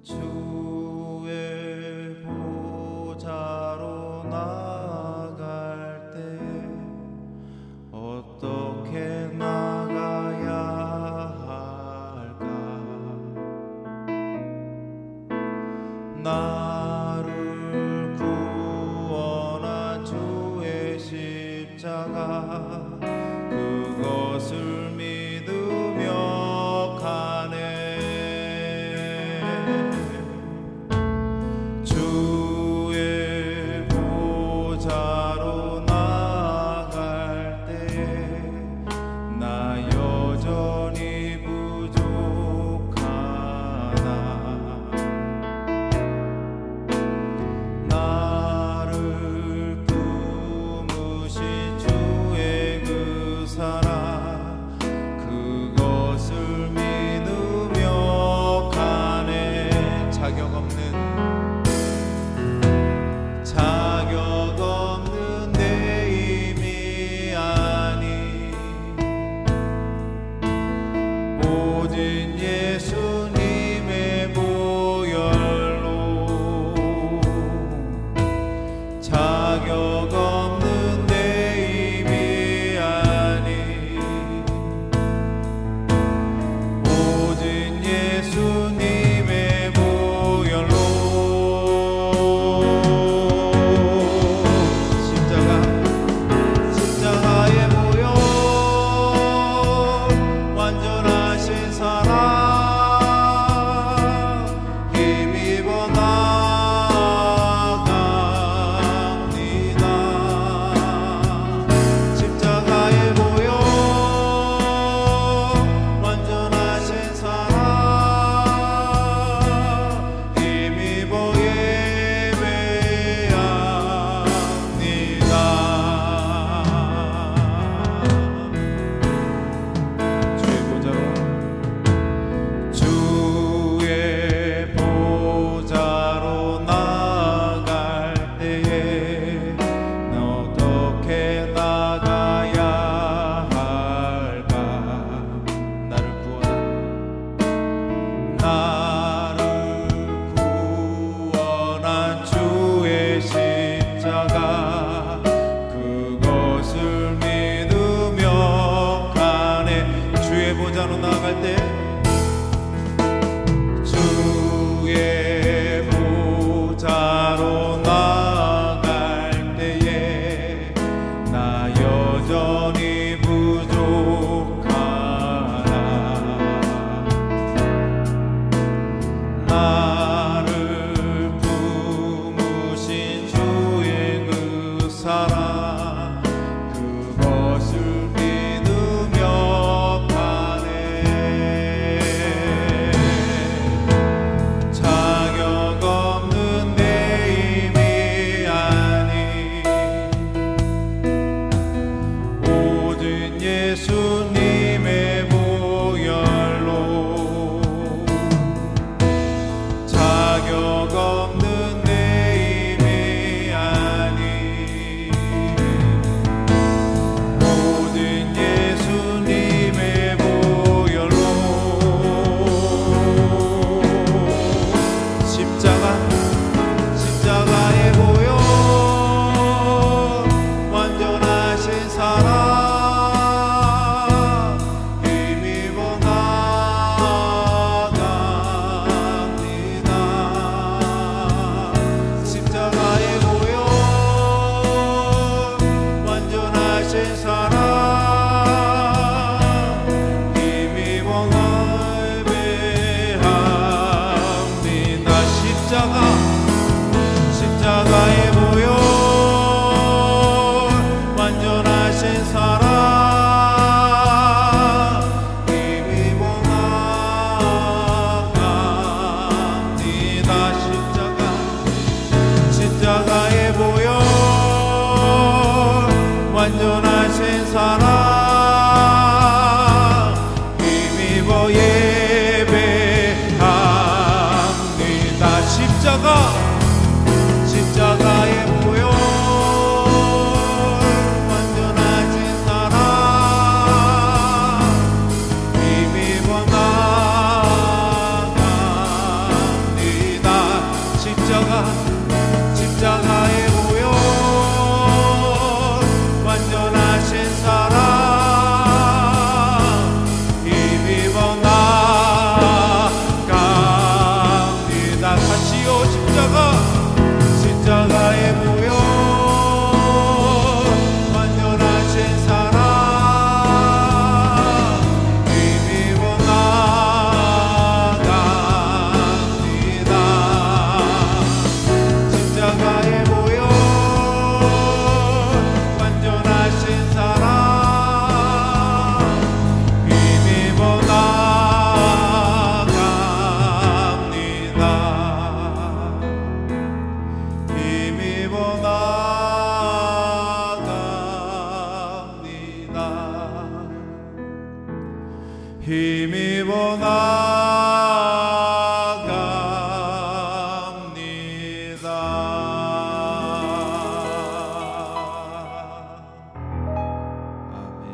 주의 보좌로 나아갈 때 어떻게 나가야 할까? 나를 구원한 주의 십자가 그것을 믿으며 가네. 주의 보좌로 나아갈 때 나 여전히 부족하나. 나를 품으신 주의 그 사랑 그것을 믿으며 가네. 자격 없는 내 힘이 아니 오직 예수님의 보혈로. 자격 없는 내 힘이 아니 오직 예수님의 보혈로. 십자가의 보혈 완전하신 사랑 힘입어 나아갑니다. 아멘.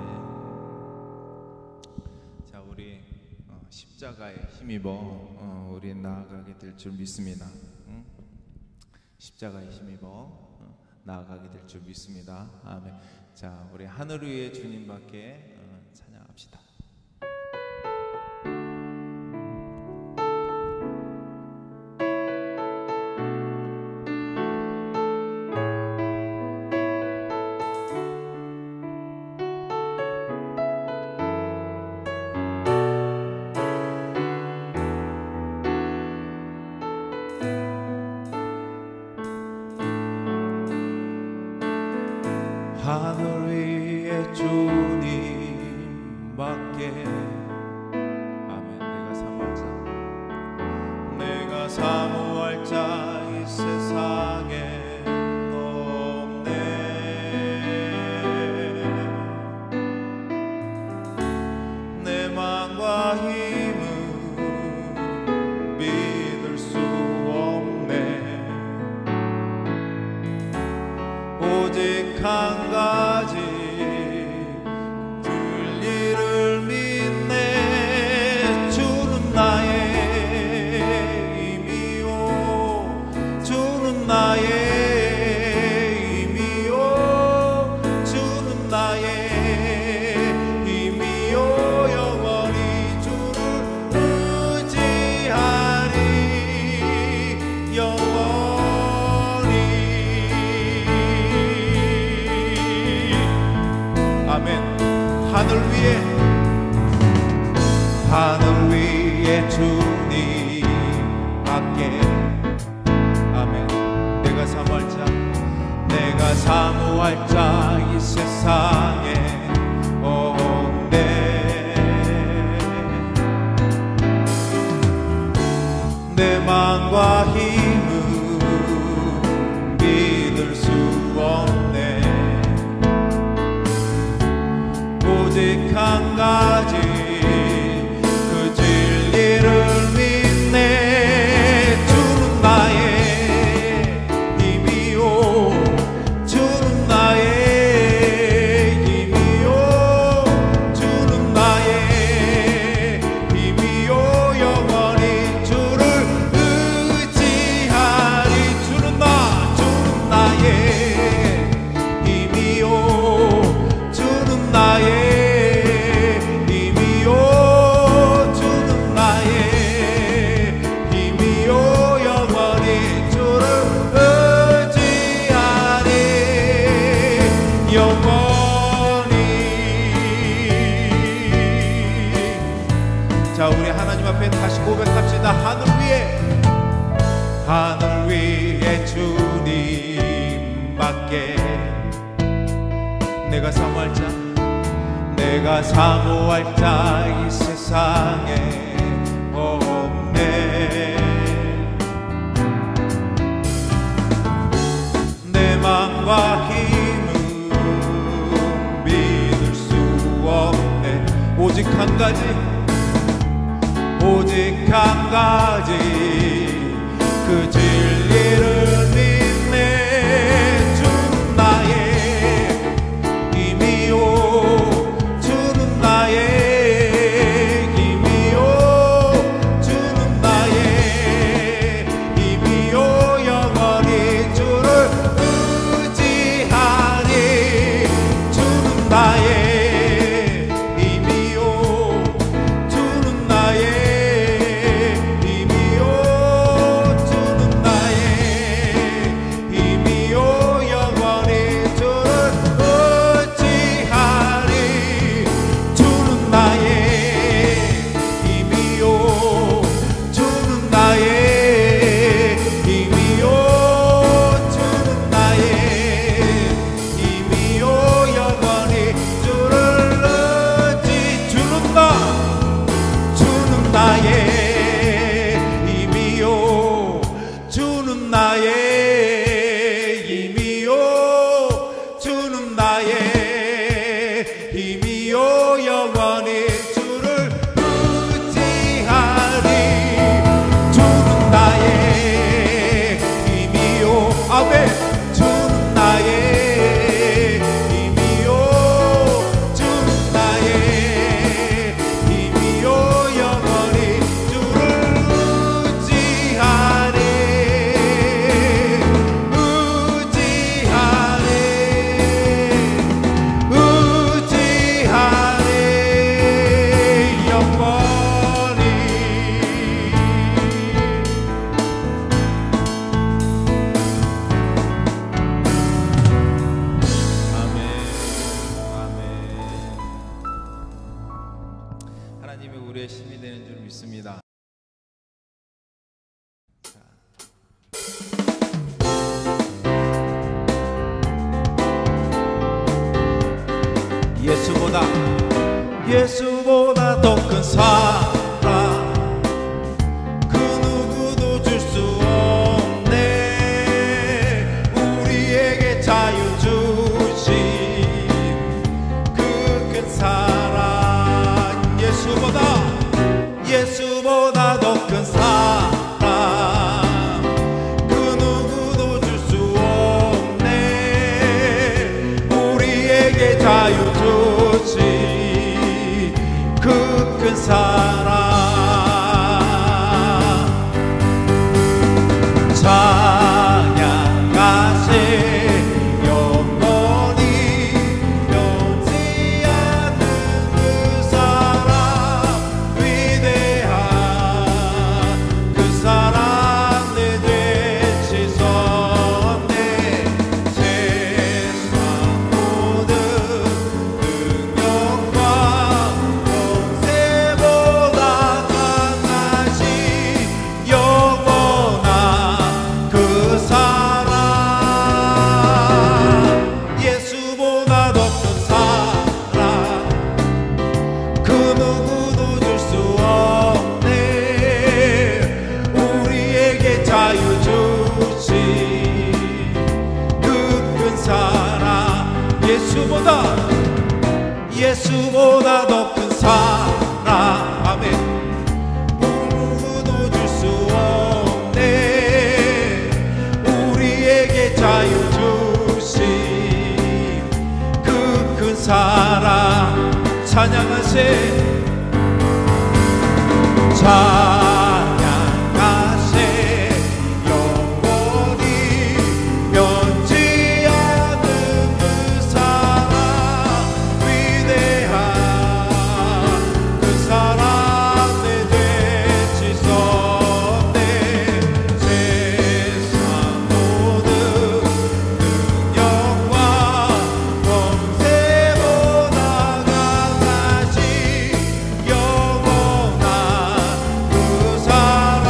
자, 우리 십자가에 힘입어 우리 나아가게 될 줄 믿습니다. 십자가에 힘입어 나아가게 될 줄 믿습니다. 아멘. 자, 우리 하늘 위의 주님밖에 찬양합시다. 하늘 위에 주님밖에 아멘. 내가 사모할 자 이 세상에 없네. 내 맘과 힘은 믿을 수 없네. 오직 한 가지 진리를 믿네. 주는 나의 힘이요, 주는 나의 힘이요, 주는 나의 힘이요. 영원히 주를 의지하리. 영원히. 아멘. 하늘 위에 주님밖에 아멘. 내가 사모할 자 이 세상에 없네. 내 맘과 힘은 믿을 수 없네. 오직 한 가지 그 진리를 믿네. 주는 나의 힘이요, 주는 나의 힘이요, 주는 나의 힘이요. 영원히 주를 의지하리. 주는 나의 힘이요, 주는 나의 자, 우리 하나님 앞에 다시 고백합시다. 하늘 위에 주님밖에 내가 사모할 자 이 세상에 없네. 내 맘과 힘은 믿을 수 없네. 오직 한 가지 그 진리를 믿네. 주는 나의 힘이요, 주는 나의 힘이요, 주는 나의 힘이요. 영원히 주를 의지하니. 주는 나의 힘이요, 주는 나의 힘이요, 주는 나의 있습니다. 예수보다 더 큰 사랑 그 누구도 줄 수 없네. 우리에게 자유 주신 그 큰 사랑 예수보다 더 큰 사랑 그 누구도 줄 수 없네. 우리에게 자유 주신 그 큰 사랑 찬양하세 영원히 변치 않는 그 사랑 위대한 그 사랑 내 죄 씻었네. 세상 모든 능력과 예수보다 더 큰 사랑 아멘. 누구도 줄 수 없네. 우리에게 자유 주신 그 큰 사랑 찬양하세 영원히 변치 않는 그 사랑 위대한 그 사랑 내 죄 씻었네. 세상 모든 능력과 권세보다 강하신 영원한 그 사랑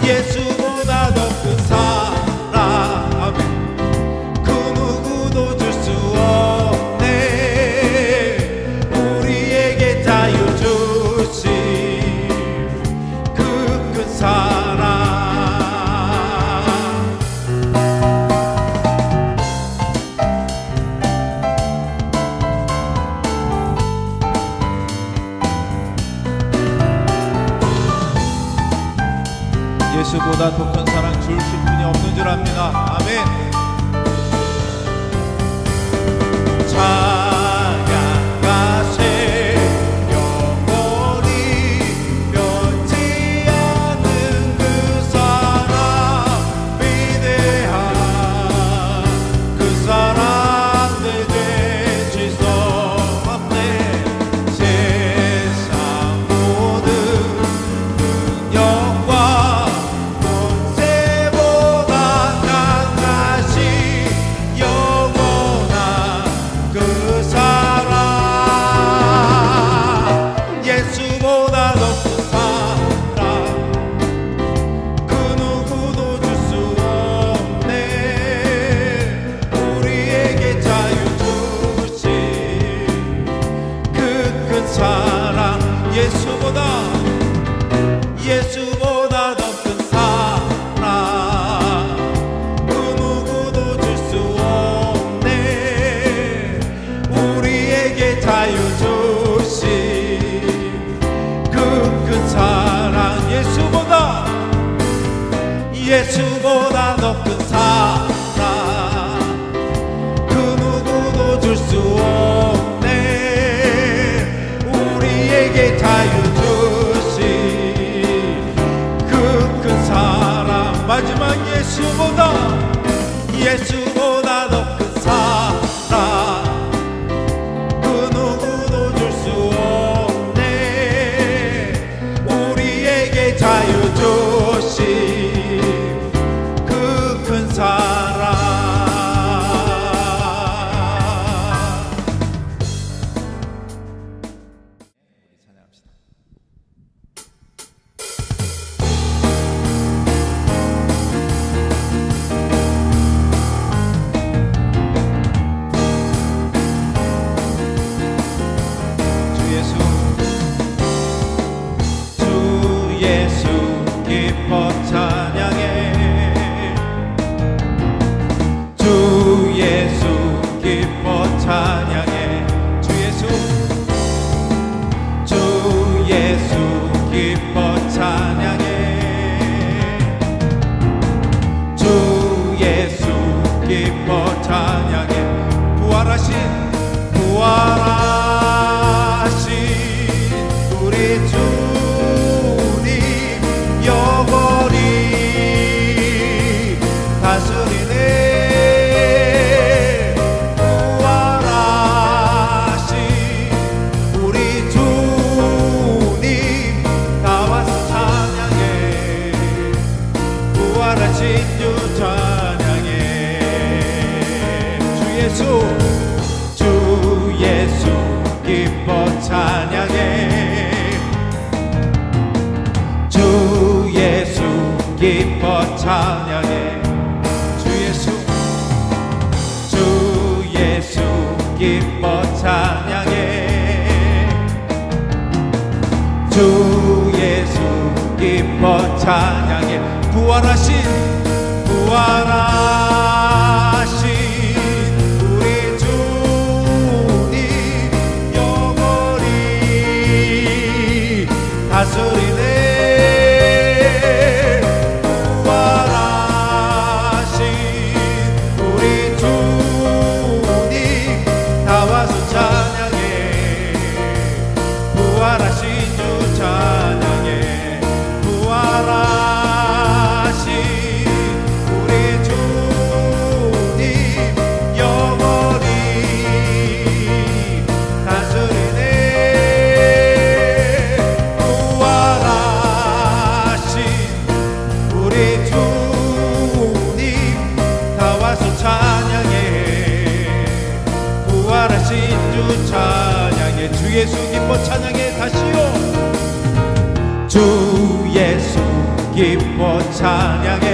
예수보다 더 큰 사랑 아멘. 그 누구도 줄 수 없네. 우리에게 자유 주신 그 큰 사랑 예수보다 더 큰 사랑 주실 분이 없는 줄 압니다. 아멘. 찬양하세 영원히 변치 않는 그 사랑 위대한 그 사랑 내 죄 씻었네. 세상 모든 능력과 권세보다 강하신 영원한 그 사랑 예수보다 더 큰 사랑 그 누구도 줄 수 없네. 우리에게 자유 주신 그 큰 사랑 예수보다 더 큰 사랑 그 누구도 줄 수 없네. 우리에게 자유 주신 그 큰 사랑 예수보다 더 큰 사랑 그 누구도 줄 수 없네. 우리에게 자유 주신 주님 영원히 다스리네. 부활하신 우리 주님 다 와서 찬양해. 부활하신 주 찬양해. 주 예수 기뻐 찬양해. 주 예수 기뻐 찬양해. 주 예수 기뻐 찬양해. 주 예수 기뻐 찬양해. 부활하신 우리 주님 영원히 다스리네. 부활하신 우리 주님 다 와서 찬양해. 부활하신 주 찬양해. 부활하신 우리 주님 영원히 다스리네. 부활하신 우리 주님 다 와서 찬양해. 부활하신 주 찬양해. 주 예수 기뻐 찬양해. 다시요. 주 예수 기뻐 찬양해.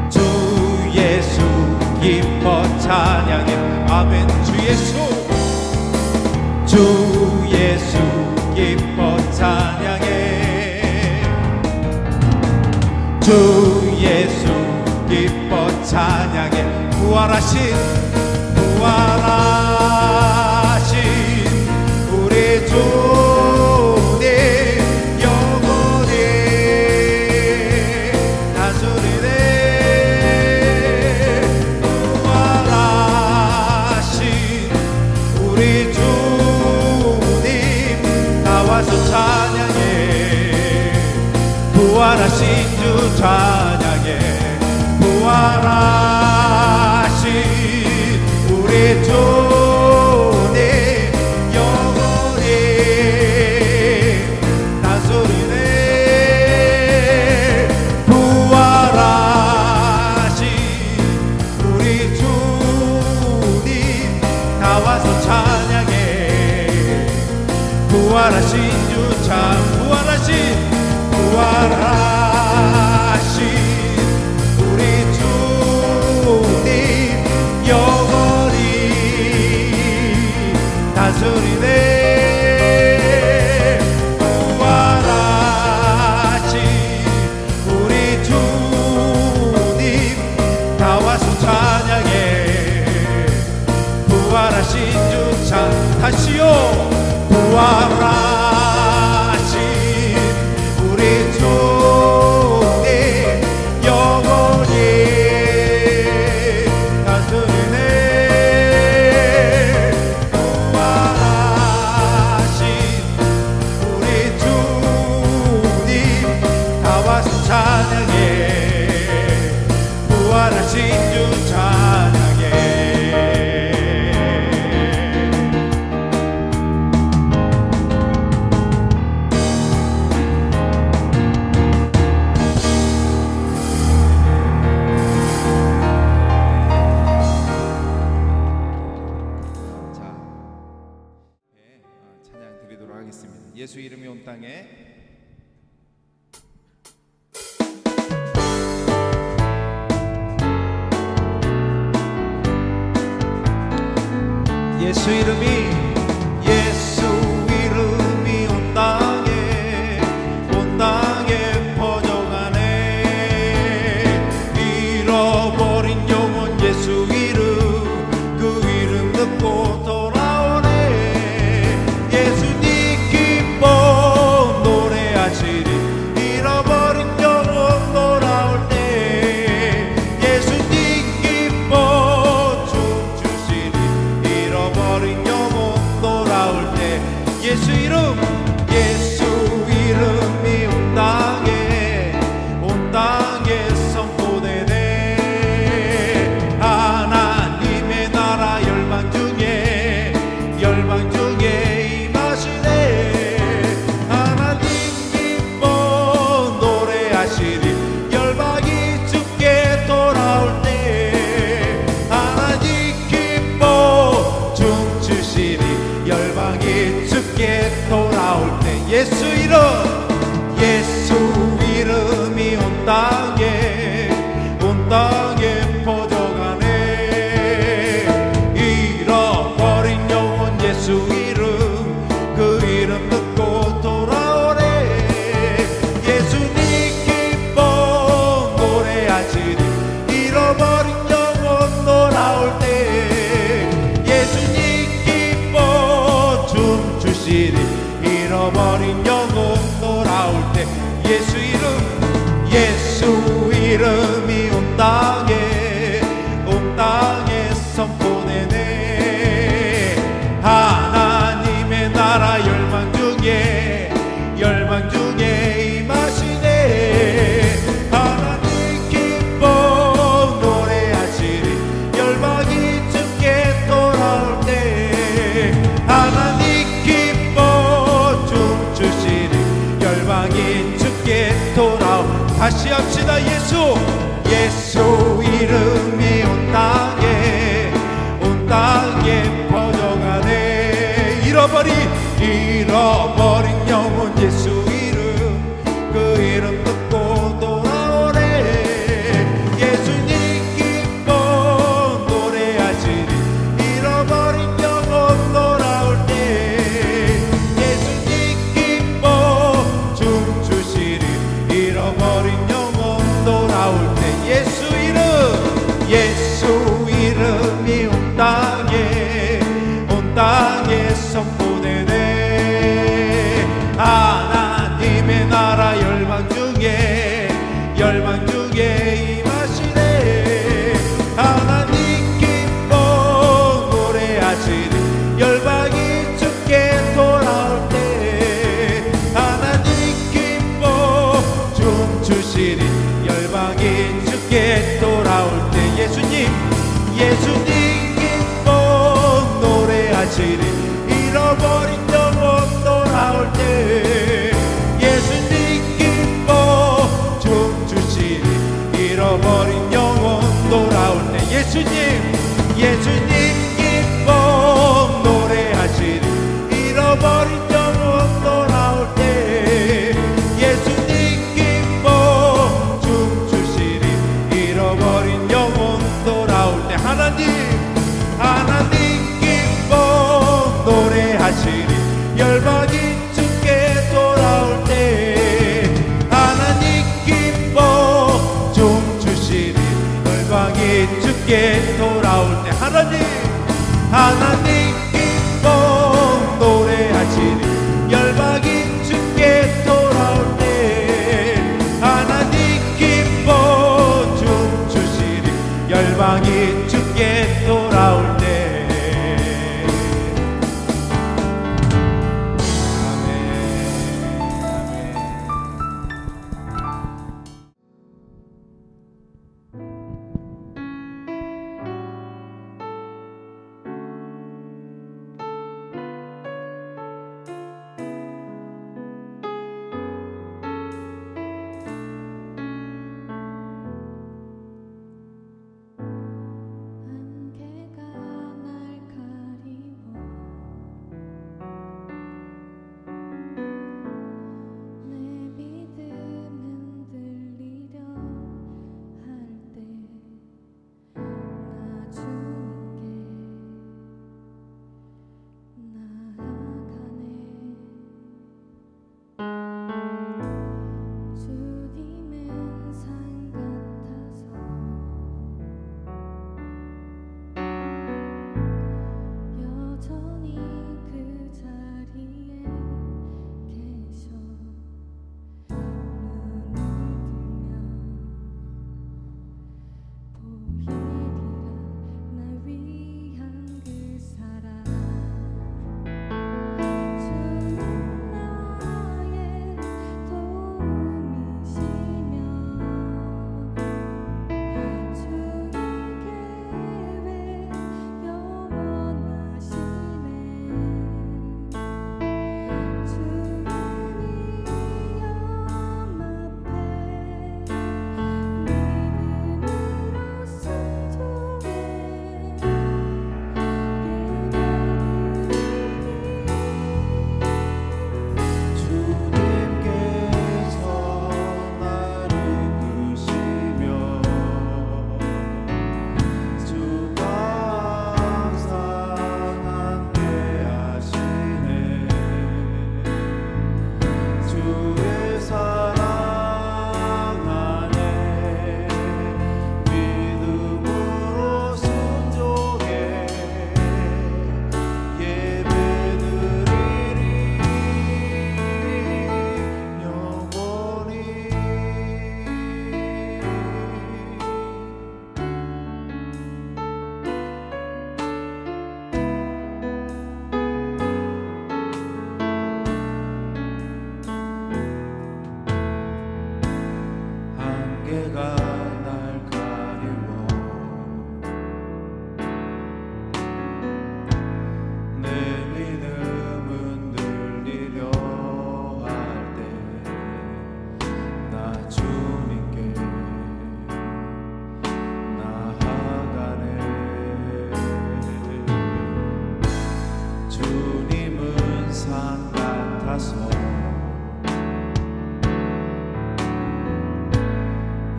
주 예수 기뻐 찬양해. 아멘. 주 예수 기뻐 찬양해. 주 예수 기뻐 찬양해. 부활하신 우리 주님 영원히 다스리네. 부활하신 우리 주님 다 와서 찬양해. 부활하신 주 찬양해. 부활하신 우리 주님 영원히 다스리네. 부활하신 우리 주님 다 와서 찬양해. 부활하신 주 부활하신 우리 주님 영원히 다스리네. 부활하신 우리 주님 다 와서 찬양해. 부활하신 주 다시요. 부활하신 우리 주님 영원히 다스리네. 부활하신 우리 주님 다 와서 찬양해. 부활하신 주 찬양해. 예수 이름이 온 땅에 예수 이름이 온 땅에 번영하네. 잃어버린 영혼 예수 이름 그 이름 듣고 돌아오네. 예수님 기뻐 노래하시리. 잃어버린 영혼 돌아올 때 예수님 기뻐 춤추시리. 잃어버린 영혼 예수 이름, 예수 이름이 온 땅에 선포되네. 하나님의 나라 열방 중에 임하시네. 하나님 기뻐 노래하시리 열방이 주께 돌아올 때. 하나님 기뻐 춤추시리 열방이 주께 돌아올 때. 예수 이름이 온 땅에 퍼져가네. 잃어버린 영혼 예수 이름, 그 이름 듣고 돌아오래. 예수님 기뻐 노래하시리 잃어버린 영혼 돌아올 때. 예수님 기뻐 춤추시리 잃어버린 영혼 돌아올 때. 예수 이름이 온 땅에 선포되네. 하나님의 나라 열방 중에 임하시네. 하나님 기뻐 노래하시리 열방이 주께 돌아올 때. 하나님 기뻐 춤추시리 열방이 주께 돌아올. 다시 합시다. 예수 이름이 온 땅에 퍼져가네. 잃어버린 영혼 예수 이름, 그 이름 듣고 돌아오래. 예수님 기뻐 노래하시리 잃어버린 영혼 돌아올 때. 예수님 기뻐 춤추시리 잃어버린 영혼 돌아올 때. 예수 이름이 온 땅에 선포되네. 하나님의 나라 열방 중에 임하시네. 하나님 기뻐 노래하시리 열방이 주께 돌아올 때. 하나님 기뻐 춤추시리 열방이 주께 돌아올 때. 예수님 기뻐 노래하시리 잃어버린 영혼 돌아올 때. 예수님 기뻐 춤추시리 잃어버린 영혼 돌아올 때. 예수님 기뻐 노래하시리 잃어버린 영혼 돌아올 때. 예수님 기뻐 춤추시리 잃어버린 영혼 돌아올 때. 하나님 기뻐 노래하시리 열방이 주께 돌아올 때. 하나님 기뻐 춤추시리 열방이 주께 돌아올 때. 하나님 기뻐 노래하시리 나서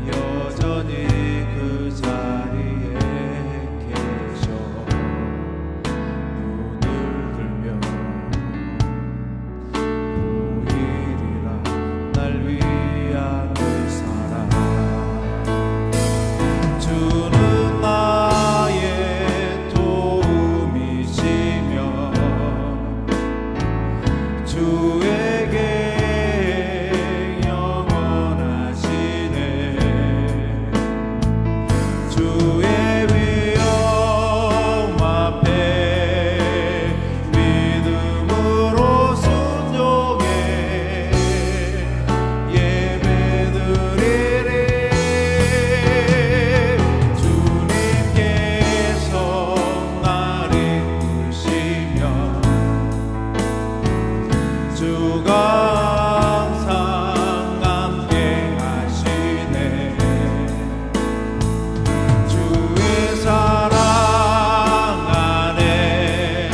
여전히 그 자리에 계셔 눈을 들며 보이리라 날 위한 그 사랑 주는 나의 도움이시며 주에게 영원하시네 주의 위엄 앞에 믿음으로 순종해 예배드리리 주님께서 날 이끄시며 주가 항상 함께 하시네 주의 사랑 안에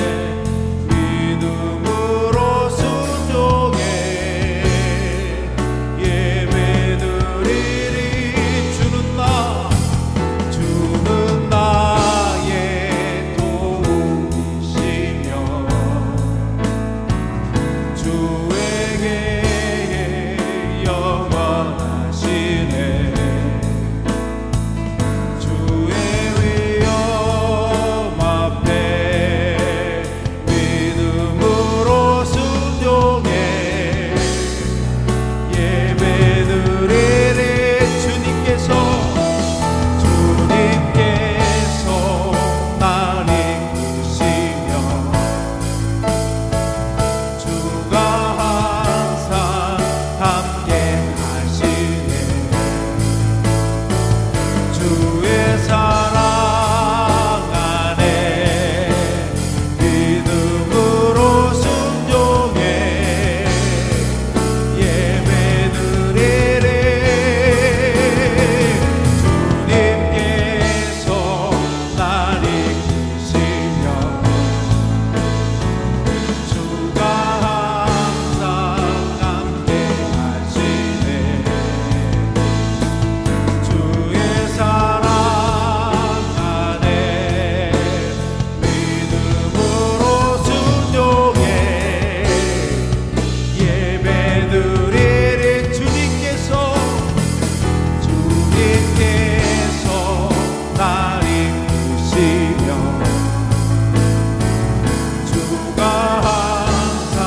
믿음으로 순종해 예배드리리 주는 나의 도움이시며 주에게 영원하시네 주의 위엄 앞에 믿음으로 순종해 예배드리리 주님께서 날 이끄시며 주가 항상 함께 하시네 주의 사랑 안에 믿음으로 순종해 예배드리리 주님께서 날 이끄시며 주가 항상 함께 하시네 주의 사랑 안에 믿음으로 순종해 예배드리리 주님께서 날 이끄시며 주가 항상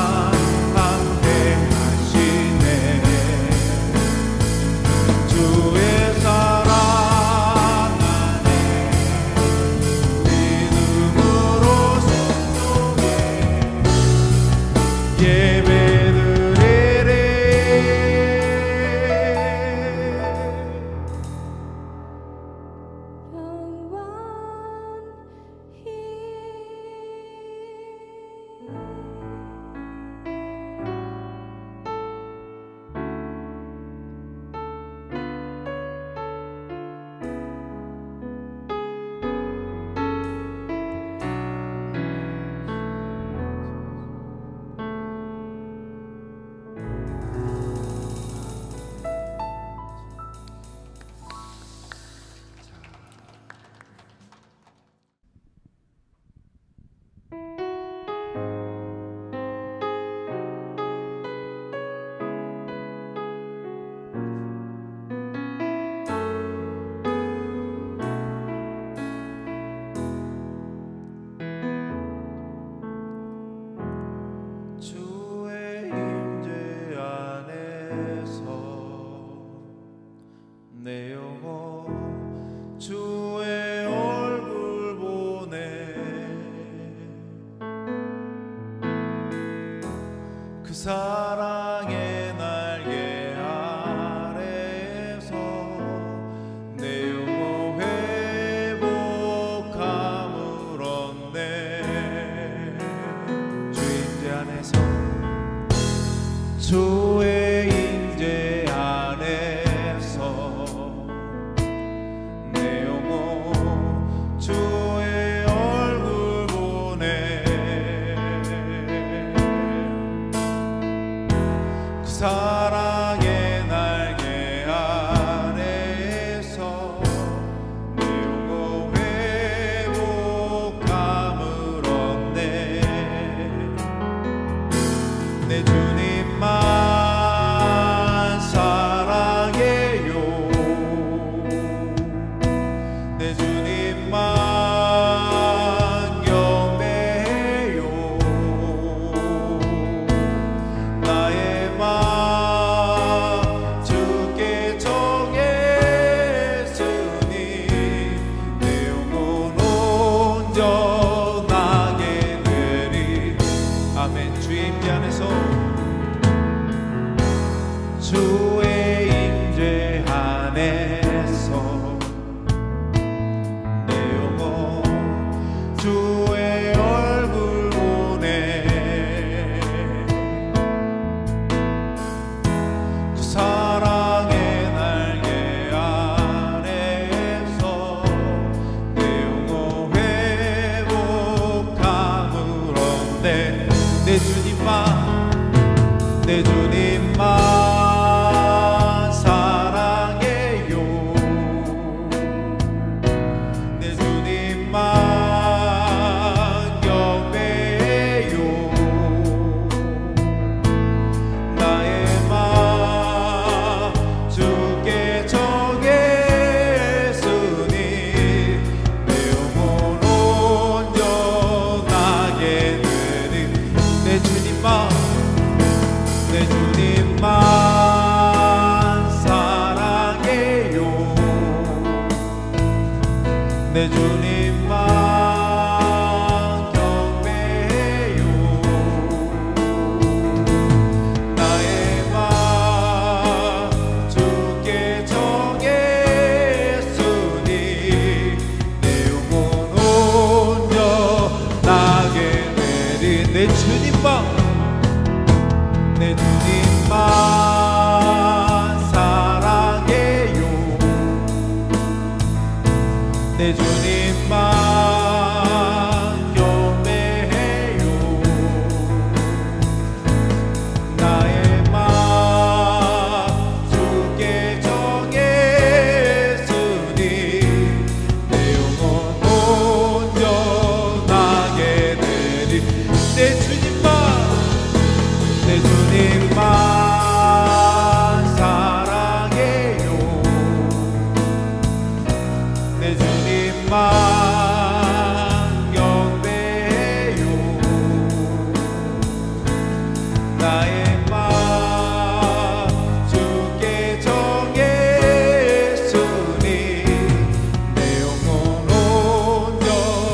함께 하시네 주의 사랑 안에 믿음으로 순종해 예배드리리 주의 임재 안에서 내 영혼 주의 얼굴 보네 그 사랑의 날개 아래에서 내 영혼 회복함을 얻네 주의 임재 안에서 주의 임재 안에서 내 영혼 주의 얼굴 보네 사랑의 날개 아래서 내 영혼 회복함을 얻네. 내 주님만 사랑해요. 내 주님만 경배해요. 나의 맘 주께 정했으니 내 영혼 온전하게 되리. 아멘. 주의 임재 안에서, 주의 임재 안에서 내 영혼 주의 얼굴 보네. 그 사랑의 날개 아래서 내 영혼 회복함을 얻네. 내 주님만, 내 주님만 사랑해요. 내 주님만 경배해요. 나의 맘 주께 정했으니 내 영혼 온전하게 되리. 내 주님만, 내 주님만 사랑해요. 내 주님만 경배해요. 나의 맘 주께 정했으니 내 영혼 온전하게 되리. 내 주님만, 내 주님만 사랑해요. 내 주님만 경배해요. 나의 맘 주께 정했으니 내 영혼 온전하게 되리. 내 주님만, 내 주님만 사랑해요. 내 주님만 경배해요. 나의 맘 주께 정했으니 내 영혼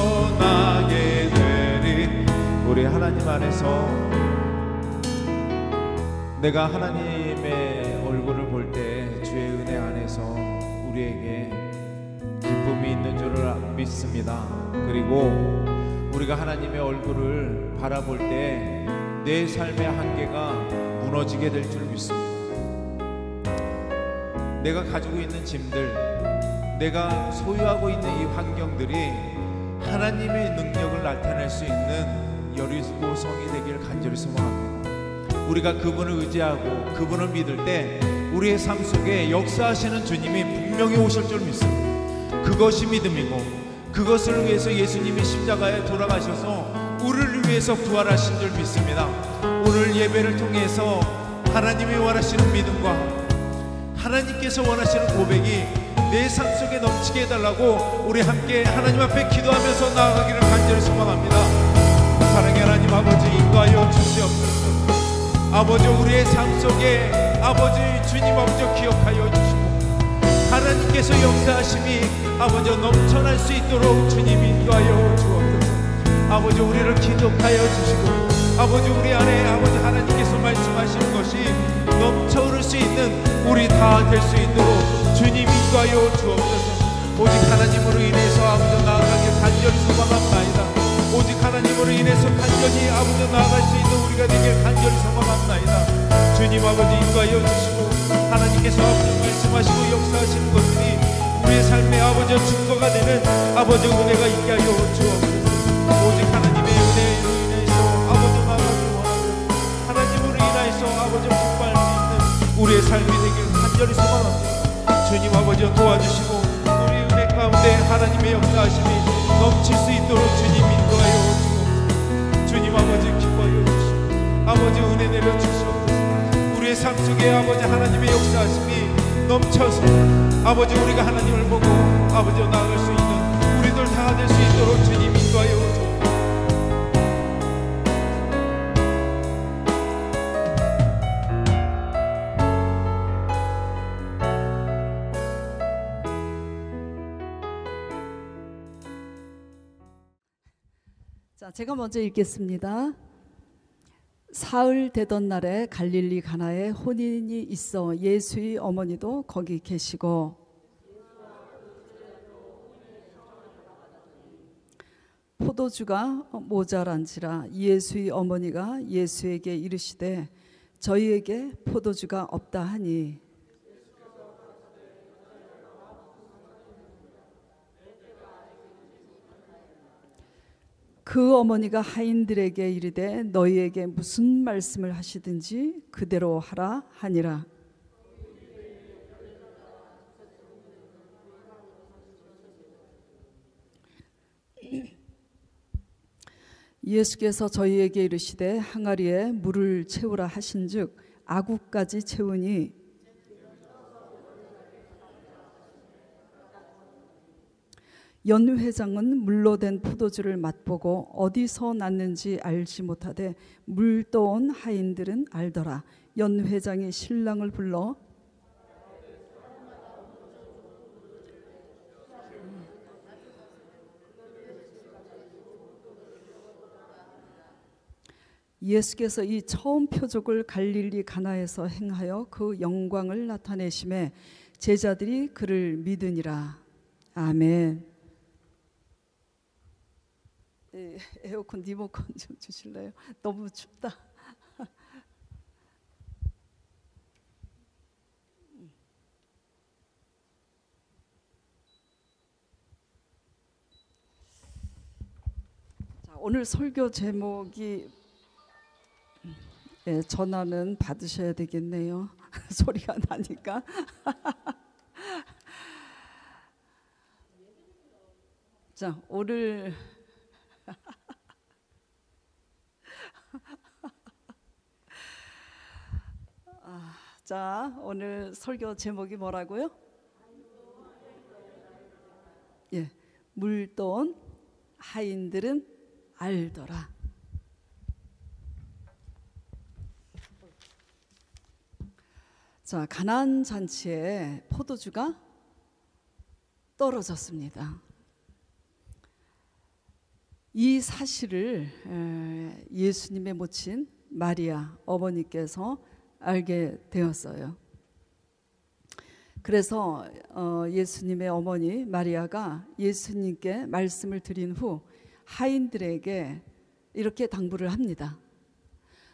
온전하게 되리. 우리 하나님 안에서 내가 하나님의 얼굴을 볼 때 주의 은혜 안에서 우리에게 기쁨이 있는 줄을 믿습니다. 그리고 우리가 하나님의 얼굴을 바라볼 때 내 삶의 한계가 무너지게 될 줄 믿습니다. 내가 가지고 있는 짐들, 내가 소유하고 있는 이 환경들이 하나님의 능력을 나타낼 수 있는 여리고성이 되기를 간절히 소망합니다. 우리가 그분을 의지하고 그분을 믿을 때 우리의 삶 속에 역사하시는 주님이 분명히 오실 줄 믿습니다. 그것이 믿음이고, 그것을 위해서 예수님이 십자가에 돌아가셔서 우리를 위해서 부활하신 줄 믿습니다. 오늘 예배를 통해서 하나님이 원하시는 믿음과 하나님께서 원하시는 고백이 내 삶 속에 넘치게 해달라고 우리 함께 하나님 앞에 기도하면서 나아가기를 간절히 소망합니다. 사랑의 하나님 아버지, 인도하여 주시옵소서. 아버지, 우리의 삶 속에 아버지 주님 아버지 기억하여 주시고, 하나님께서 역사하심이 아버지 넘쳐날 수 있도록 주님 인도하여 주옵소서. 아버지, 우리를 기독하여 주시고, 아버지 우리 안에 아버지 하나님께서 말씀하시는 것이 넘쳐 흐를 수 있는 우리 다 될 수 있도록 주님 인도하여 주옵소서. 오직 하나님으로 인해서 아버지 나아가길 간절히 소망합나이다. 오직 하나님으로 인해서 간절히 아버지 나아갈 수 있는 우리가 되길 간절히 소망합나이다. 주님 아버지 인도하여 주시고, 하나님께서 아버지 말씀하시고 역사하시는 것들이 우리의 삶의 아버지 증거가 되는 아버지 은혜가 있게 하여 주옵소서. 오직 하나님의 은혜로 인해서 아버지 나아가길 원하고, 하나님으로 인하여서 아버지 기뻐할 수 있는 우리의 삶이 되길 간절히 소망합니다. 주님 아버지여 도와주시고 우리 은혜 가운데 하나님의 역사하심이 넘칠 수 있도록 주님 인도하여 주옵소서. 주님 아버지 기뻐하여 주시고 아버지 은혜 내려 주시옵소서. 우리의 삶 속에 아버지 하나님의 역사하심이 넘쳐서 아버지 우리가 하나님을 보고 아버지와 나아갈 수 있는 우리들 다 될 수 있도록 주님 인도하여 주옵소서. 자, 제가 먼저 읽겠습니다. 사흘 되던 날에 갈릴리 가나에 혼인이 있어 예수의 어머니도 거기 계시고 포도주가 모자란지라 예수의 어머니가 예수에게 이르시되 저희에게 포도주가 없다 하니 그 어머니가 하인들에게 이르되 너희에게 무슨 말씀을 하시든지 그대로 하라 하니라. 예수께서 저희에게 이르시되 항아리에 물을 채우라 하신즉 아구까지 채우니 연회장은 물로 된 포도주를 맛보고 어디서 났는지 알지 못하되 물 떠온 하인들은 알더라. 연회장이 신랑을 불러 예수께서 이 처음 표적을 갈릴리 가나에서 행하여 그 영광을 나타내심에 제자들이 그를 믿으니라. 아멘. 에어컨 리모컨 좀 주실래요? 너무 춥다. 자, 오늘 설교 제목이 전화는 받으셔야 되겠네요. 소리가 나니까. 자, 오늘 자, 오늘 설교 제목이 뭐라고요? 예, 물돈 하인들은 알더라. 자, 가나안 잔치에 포도주가 떨어졌습니다. 이 사실을 예수님의 모친 마리아 어머니께서 알게 되었어요. 그래서 예수님의 어머니 마리아가 예수님께 말씀을 드린 후 하인들에게 이렇게 당부를 합니다.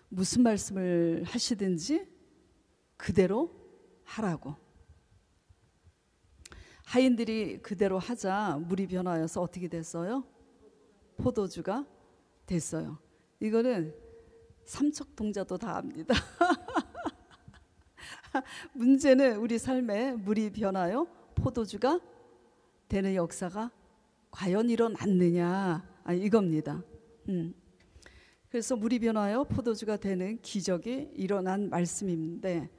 무슨 말씀을 하시든지 그대로 하라고. 하인들이 그대로 하자 물이 변하여서 어떻게 됐어요? 포도주가 됐어요. 이거는 삼척동자도 다 압니다. 문제는 우리 삶에 물이 변하여 포도주가 되는 역사가 과연 일어났느냐, 이겁니다. 그래서 물이 변하여 포도주가 되는 기적이 일어난 말씀인데,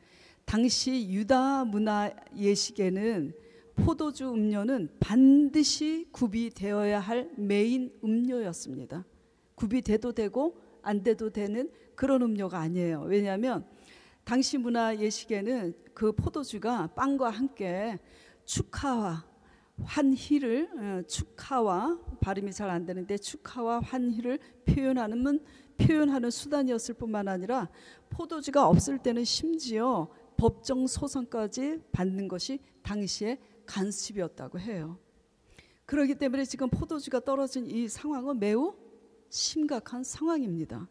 당시 유다 문화 예식에는 포도주 음료는 반드시 구비되어야 할 메인 음료였습니다. 구비돼도 되고 안 돼도 되는 그런 음료가 아니에요. 왜냐하면 당시 문화 예식에는 그 포도주가 빵과 함께 축하와 환희를, 축하와 발음이 잘 안 되는데 축하와 환희를 표현하는 수단이었을 뿐만 아니라 포도주가 없을 때는 심지어 법정 소송까지 받는 것이 당시의 간습이었다고 해요. 그렇기 때문에 지금 포도주가 떨어진 이 상황은 매우 심각한 상황입니다.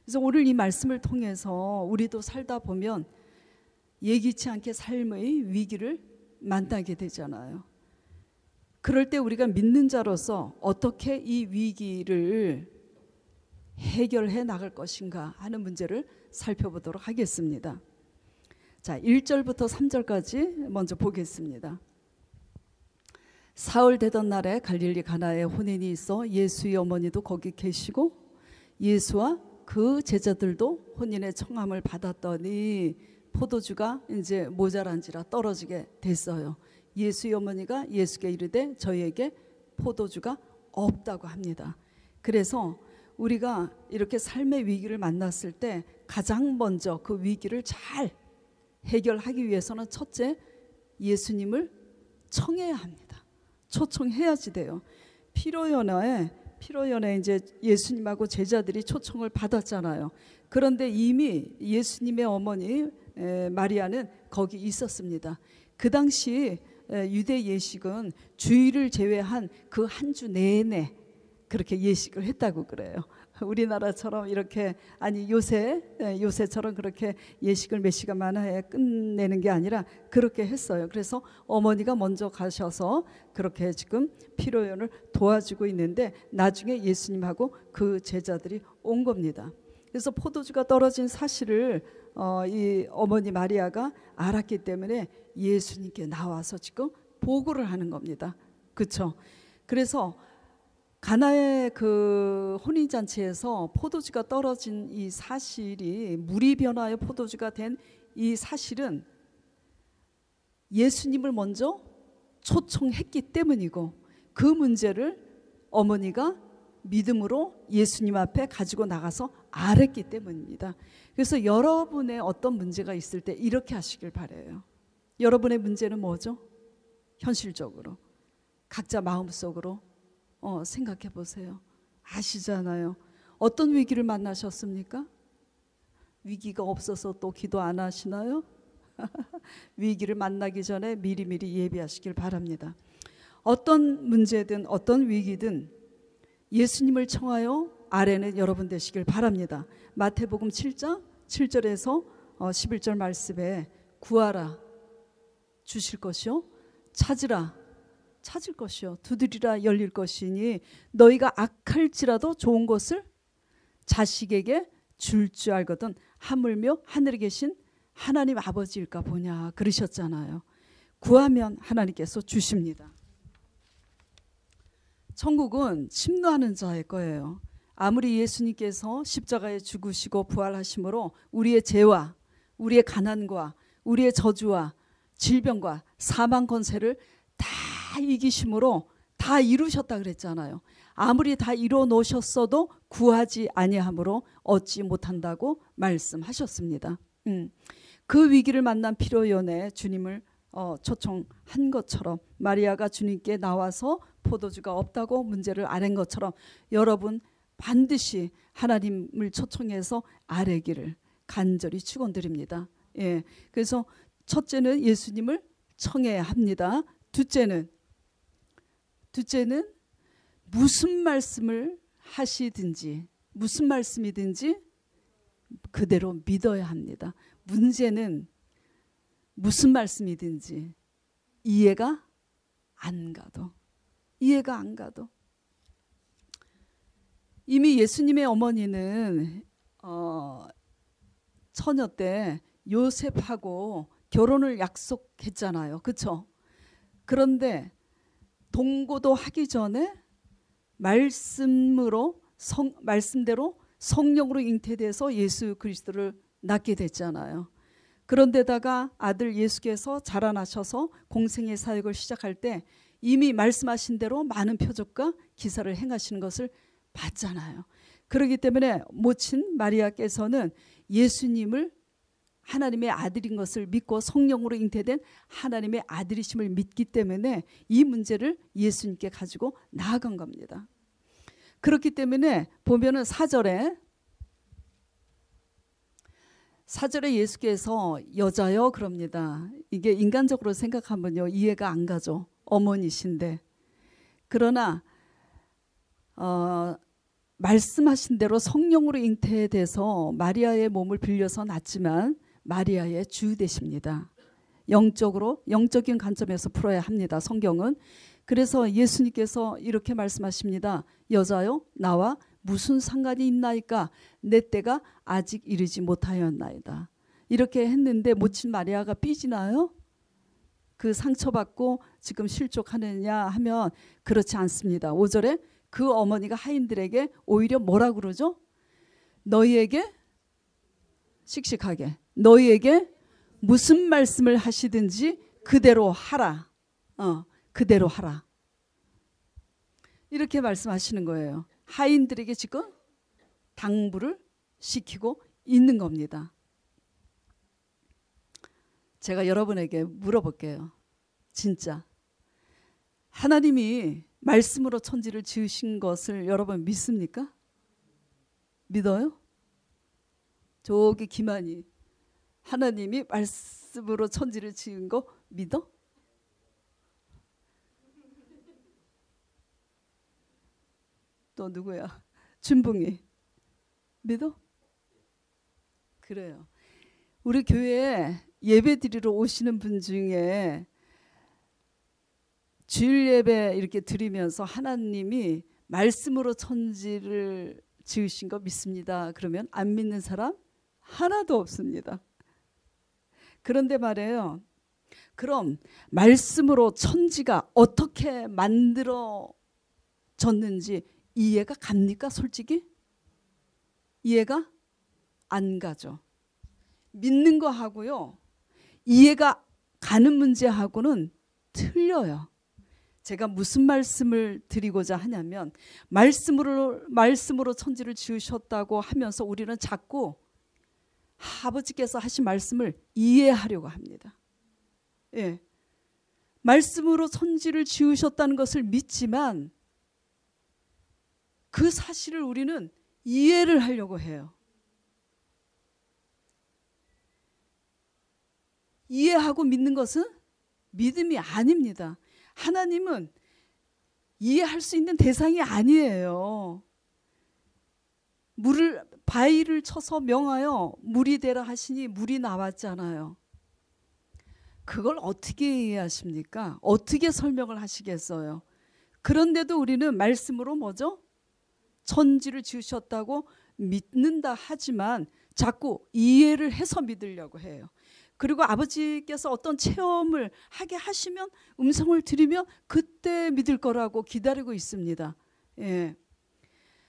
그래서 오늘 이 말씀을 통해서 우리도 살다 보면 예기치 않게 삶의 위기를 만나게 되잖아요. 그럴 때 우리가 믿는 자로서 어떻게 이 위기를 해결해 나갈 것인가 하는 문제를 살펴보도록 하겠습니다. 자, 1절부터 3절까지 먼저 보겠습니다. 사흘 되던 날에 갈릴리 가나에 혼인이 있어 예수의 어머니도 거기 계시고 예수와 그 제자들도 혼인의 청함을 받았더니 포도주가 이제 모자란지라 떨어지게 됐어요. 예수의 어머니가 예수께 이르되 저희에게 포도주가 없다고 합니다. 그래서 우리가 이렇게 삶의 위기를 만났을 때 가장 먼저 그 위기를 잘 해결하기 위해서는 첫째, 예수님을 청해야 합니다. 초청해야지 돼요. 피로연회에 이제 예수님하고 제자들이 초청을 받았잖아요. 그런데 이미 예수님의 어머니 마리아는 거기 있었습니다. 그 당시 유대 예식은 주일을 제외한 그 한 주 내내 그렇게 예식을 했다고 그래요. 우리나라처럼 이렇게 아니 요새처럼 그렇게 예식을 몇 시간 만에 끝내는 게 아니라 그렇게 했어요. 그래서 어머니가 먼저 가셔서 그렇게 지금 피로연을 도와주고 있는데 나중에 예수님하고 그 제자들이 온 겁니다. 그래서 포도주가 떨어진 사실을 이 어머니 마리아가 알았기 때문에 예수님께 나와서 지금 보고를 하는 겁니다. 그렇죠? 그래서 가나의 그 혼인잔치에서 포도주가 떨어진 이 사실이 물이 변하여 포도주가 된 이 사실은 예수님을 먼저 초청했기 때문이고 그 문제를 어머니가 믿음으로 예수님 앞에 가지고 나가서 알았기 때문입니다. 그래서 여러분의 어떤 문제가 있을 때 이렇게 하시길 바라요. 여러분의 문제는 뭐죠? 현실적으로 각자 마음속으로 생각해 보세요. 아시잖아요. 어떤 위기를 만나셨습니까? 위기가 없어서 또 기도 안 하시나요? 위기를 만나기 전에 미리미리 예비하시길 바랍니다. 어떤 문제든 어떤 위기든 예수님을 청하여 아뢰는 여러분 되시길 바랍니다. 마태복음 7장 7절에서 11절 말씀에 구하라 주실 것이요 찾으라 찾을 것이요 두드리라 열릴 것이니 너희가 악할지라도 좋은 것을 자식에게 줄 줄 알거든 하물며 하늘에 계신 하나님 아버지일까 보냐 그러셨잖아요. 구하면 하나님께서 주십니다. 천국은 침노하는 자의 거예요. 아무리 예수님께서 십자가에 죽으시고 부활하심으로 우리의 죄와 우리의 가난과 우리의 저주와 질병과 사망 권세를 다 이기심으로 다 이루셨다 그랬잖아요. 아무리 다 이루어 놓으셨어도 구하지 아니함으로 얻지 못한다고 말씀하셨습니다. 그 위기를 만난 피로연에 주님을 초청한 것처럼 마리아가 주님께 나와서 포도주가 없다고 문제를 아는 것처럼 여러분 반드시 하나님을 초청해서 아뢰기를 간절히 축원드립니다. 예, 그래서 첫째는 예수님을 청해야 합니다. 둘째는 무슨 말씀을 하시든지 무슨 말씀이든지 그대로 믿어야 합니다. 문제는 무슨 말씀이든지 이해가 안 가도 이미 예수님의 어머니는 처녀 때 요셉하고 결혼을 약속했잖아요. 그렇죠? 그런데 동거도 하기 전에 말씀대로 성령으로 잉태돼서 예수 그리스도를 낳게 됐잖아요. 그런데다가 아들 예수께서 자라나셔서 공생의 사역을 시작할 때 이미 말씀하신 대로 많은 표적과 기사를 행하시는 것을 봤잖아요. 그렇기 때문에 모친 마리아께서는 예수님을 하나님의 아들인 것을 믿고 성령으로 잉태된 하나님의 아들이심을 믿기 때문에 이 문제를 예수님께 가지고 나아간 겁니다. 그렇기 때문에 보면은 4절에 예수께서 여자여 그럽니다. 이게 인간적으로 생각하면요 이해가 안 가죠. 어머니신데. 그러나 말씀하신 대로 성령으로 잉태돼서 마리아의 몸을 빌려서 낳지만 마리아의 주 되십니다. 영적인 관점에서 풀어야 합니다. 성경은. 그래서 예수님께서 이렇게 말씀하십니다. 여자여 나와 무슨 상관이 있나이까 내 때가 아직 이르지 못하였나이다. 이렇게 했는데 모친 마리아가 삐지나요? 그 상처받고 지금 실족하느냐 하면 그렇지 않습니다. 5절에 그 어머니가 하인들에게 오히려 뭐라 그러죠? 너희에게 씩씩하게 너희에게 무슨 말씀을 하시든지 그대로 하라. 그대로 하라. 이렇게 말씀하시는 거예요. 하인들에게 지금 당부를 시키고 있는 겁니다. 제가 여러분에게 물어볼게요. 진짜 하나님이 말씀으로 천지를 지으신 것을 여러분 믿습니까? 믿어요? 저기 김한이 하나님이 말씀으로 천지를 지은 거 믿어? 또 누구야? 준붕이 믿어? 그래요. 우리 교회에 예배 드리러 오시는 분 중에 주일 예배 이렇게 드리면서 하나님이 말씀으로 천지를 지으신 거 믿습니다. 그러면 안 믿는 사람 하나도 없습니다. 그런데 말이에요. 그럼 말씀으로 천지가 어떻게 만들어졌는지 이해가 갑니까? 솔직히? 이해가 안 가죠. 믿는 거 하고요. 이해가 가는 문제하고는 틀려요. 제가 무슨 말씀을 드리고자 하냐면 말씀으로 천지를 지으셨다고 하면서 우리는 자꾸 아버지께서 하신 말씀을 이해하려고 합니다. 예. 말씀으로 천지를 지으셨다는 것을 믿지만 그 사실을 우리는 이해를 하려고 해요. 이해하고 믿는 것은 믿음이 아닙니다. 하나님은 이해할 수 있는 대상이 아니에요. 바위를 쳐서 명하여 물이 되라 하시니 물이 나왔잖아요. 그걸 어떻게 이해하십니까? 어떻게 설명을 하시겠어요? 그런데도 우리는 말씀으로 뭐죠? 천지를 지으셨다고 믿는다 하지만 자꾸 이해를 해서 믿으려고 해요. 그리고 아버지께서 어떤 체험을 하게 하시면 음성을 들으면 그때 믿을 거라고 기다리고 있습니다. 예.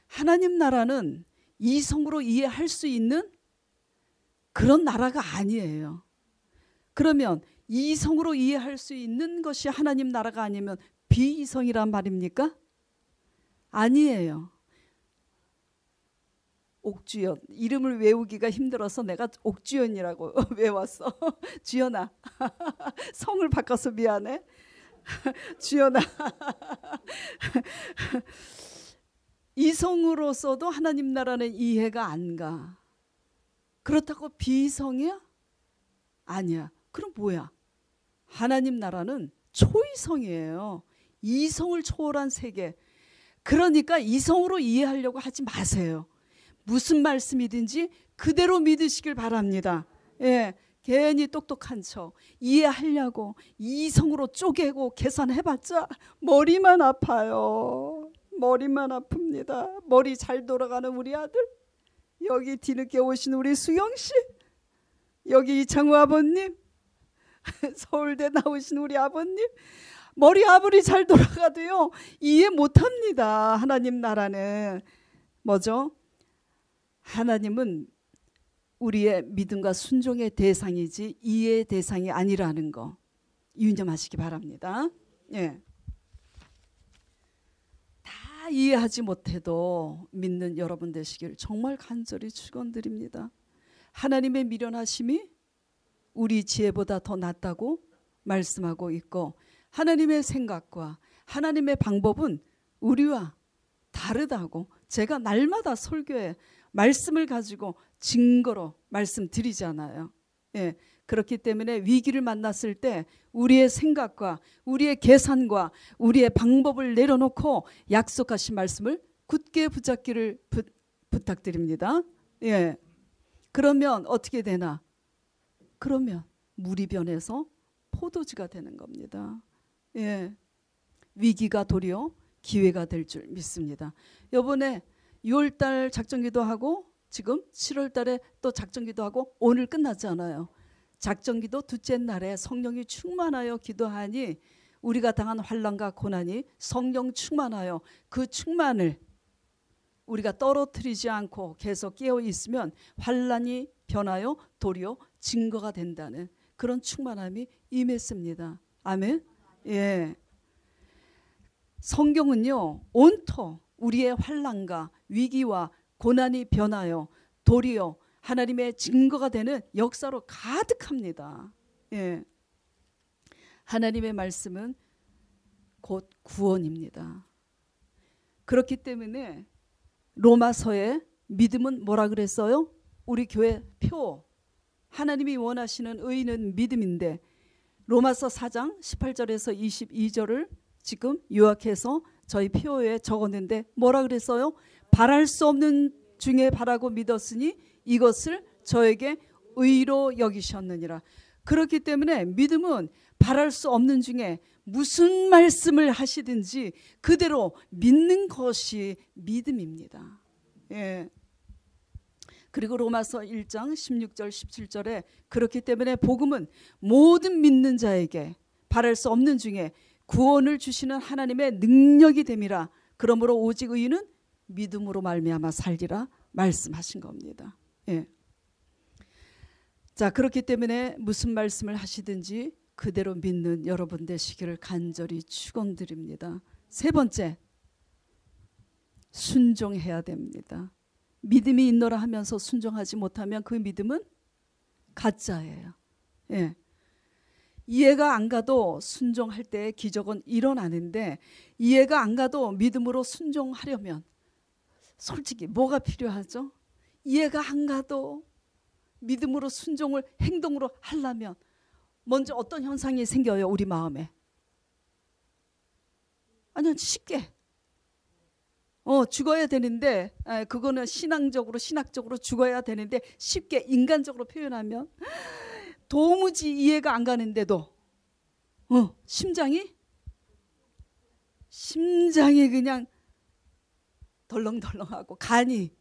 하나님 나라는 이성으로 이해할 수 있는 그런 나라가 아니에요. 그러면 이성으로 이해할 수 있는 것이 하나님 나라가 아니면 비이성이란 말입니까? 아니에요. 옥주연 이름을 외우기가 힘들어서 내가 옥주연이라고 외웠어. 주연아 성을 바꿔서 미안해. 주연아 이성으로서도 하나님 나라는 이해가 안 가. 그렇다고 비이성이야? 아니야. 그럼 뭐야? 하나님 나라는 초이성이에요. 이성을 초월한 세계. 그러니까 이성으로 이해하려고 하지 마세요. 무슨 말씀이든지 그대로 믿으시길 바랍니다. 예, 괜히 똑똑한 척 이해하려고 이성으로 쪼개고 계산해봤자 머리만 아파요. 머리만 아픕니다. 머리 잘 돌아가는 우리 아들, 여기 뒤늦게 오신 우리 수영씨, 여기 이창우 아버님, 서울대 나오신 우리 아버님, 머리 아무리 잘 돌아가도요 이해 못합니다. 하나님 나라는 뭐죠? 하나님은 우리의 믿음과 순종의 대상이지 이해의 대상이 아니라는 거 유념하시기 바랍니다. 예. 다 이해하지 못해도 믿는 여러분 되시길 정말 간절히 축원드립니다. 하나님의 미련하심이 우리 지혜보다 더 낫다고 말씀하고 있고 하나님의 생각과 하나님의 방법은 우리와 다르다고 제가 날마다 설교에 말씀을 가지고 증거로 말씀드리잖아요. 예, 그렇기 때문에 위기를 만났을 때 우리의 생각과 우리의 계산과 우리의 방법을 내려놓고 약속하신 말씀을 굳게 붙잡기를 부탁드립니다. 예, 그러면 어떻게 되나? 그러면 물이 변해서 포도주가 되는 겁니다. 예, 위기가 도리어 기회가 될 줄 믿습니다. 이번에 6월달 작정기도 하고 지금 7월 달에 또 작정기도 하고 오늘 끝났잖아요. 작정기도 둘째 날에 성령이 충만하여 기도하니 우리가 당한 환난과 고난이 성령 충만하여 그 충만을 우리가 떨어뜨리지 않고 계속 깨어 있으면 환난이 변하여 도리어 증거가 된다는 그런 충만함이 임했습니다. 아멘. 예. 성경은요 온통 우리의 환난과 위기와 고난이 변하여 도리어 하나님의 증거가 되는 역사로 가득합니다. 예. 하나님의 말씀은 곧 구원입니다. 그렇기 때문에 로마서에 믿음은 뭐라 그랬어요? 우리 교회 표, 하나님이 원하시는 의는 믿음인데 로마서 4장 18절에서 22절을 지금 요약해서 저희 표에 적었는데 뭐라 그랬어요? 바랄 수 없는 중에 바라고 믿었으니 이것을 저에게 의로 여기셨느니라. 그렇기 때문에 믿음은 바랄 수 없는 중에 무슨 말씀을 하시든지 그대로 믿는 것이 믿음입니다. 예. 그리고 로마서 1장 16절 17절에 그렇기 때문에 복음은 모든 믿는 자에게 바랄 수 없는 중에 구원을 주시는 하나님의 능력이 됨이라. 그러므로 오직 의인은 믿음으로 말미암아 살리라 말씀하신 겁니다. 예. 자, 그렇기 때문에 무슨 말씀을 하시든지 그대로 믿는 여러분 되시기를 간절히 축원드립니다. 세 번째, 순종해야 됩니다. 믿음이 있노라 하면서 순종하지 못하면 그 믿음은 가짜예요. 예. 이해가 안 가도 순종할 때 기적은 일어나는데 이해가 안 가도 믿음으로 순종하려면 솔직히 뭐가 필요하죠? 이해가 안 가도 믿음으로 순종을 행동으로 하려면 먼저 어떤 현상이 생겨요? 우리 마음에. 아니요, 쉽게 죽어야 되는데 그거는 신학적으로 죽어야 되는데 쉽게 인간적으로 표현하면 도무지 이해가 안 가는데도 심장이 그냥 덜렁덜렁하고 간이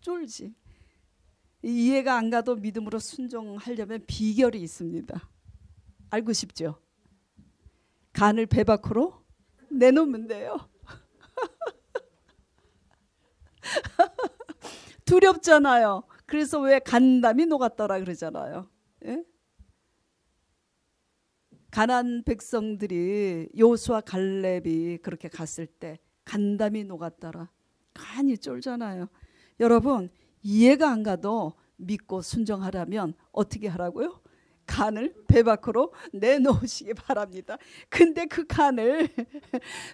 쫄지. 이해가 안 가도 믿음으로 순종하려면 비결이 있습니다. 알고 싶죠? 간을 배 밖으로 내놓으면 돼요. 두렵잖아요. 그래서 왜 간담이 녹았더라 그러잖아요. 예? 가나안 백성들이 여호수아 갈렙이 그렇게 갔을 때 간담이 녹았더라. 간이 쫄잖아요. 여러분 이해가 안 가도 믿고 순종하려면 어떻게 하라고요? 간을 배 밖으로 내놓으시기 바랍니다. 근데 그 간을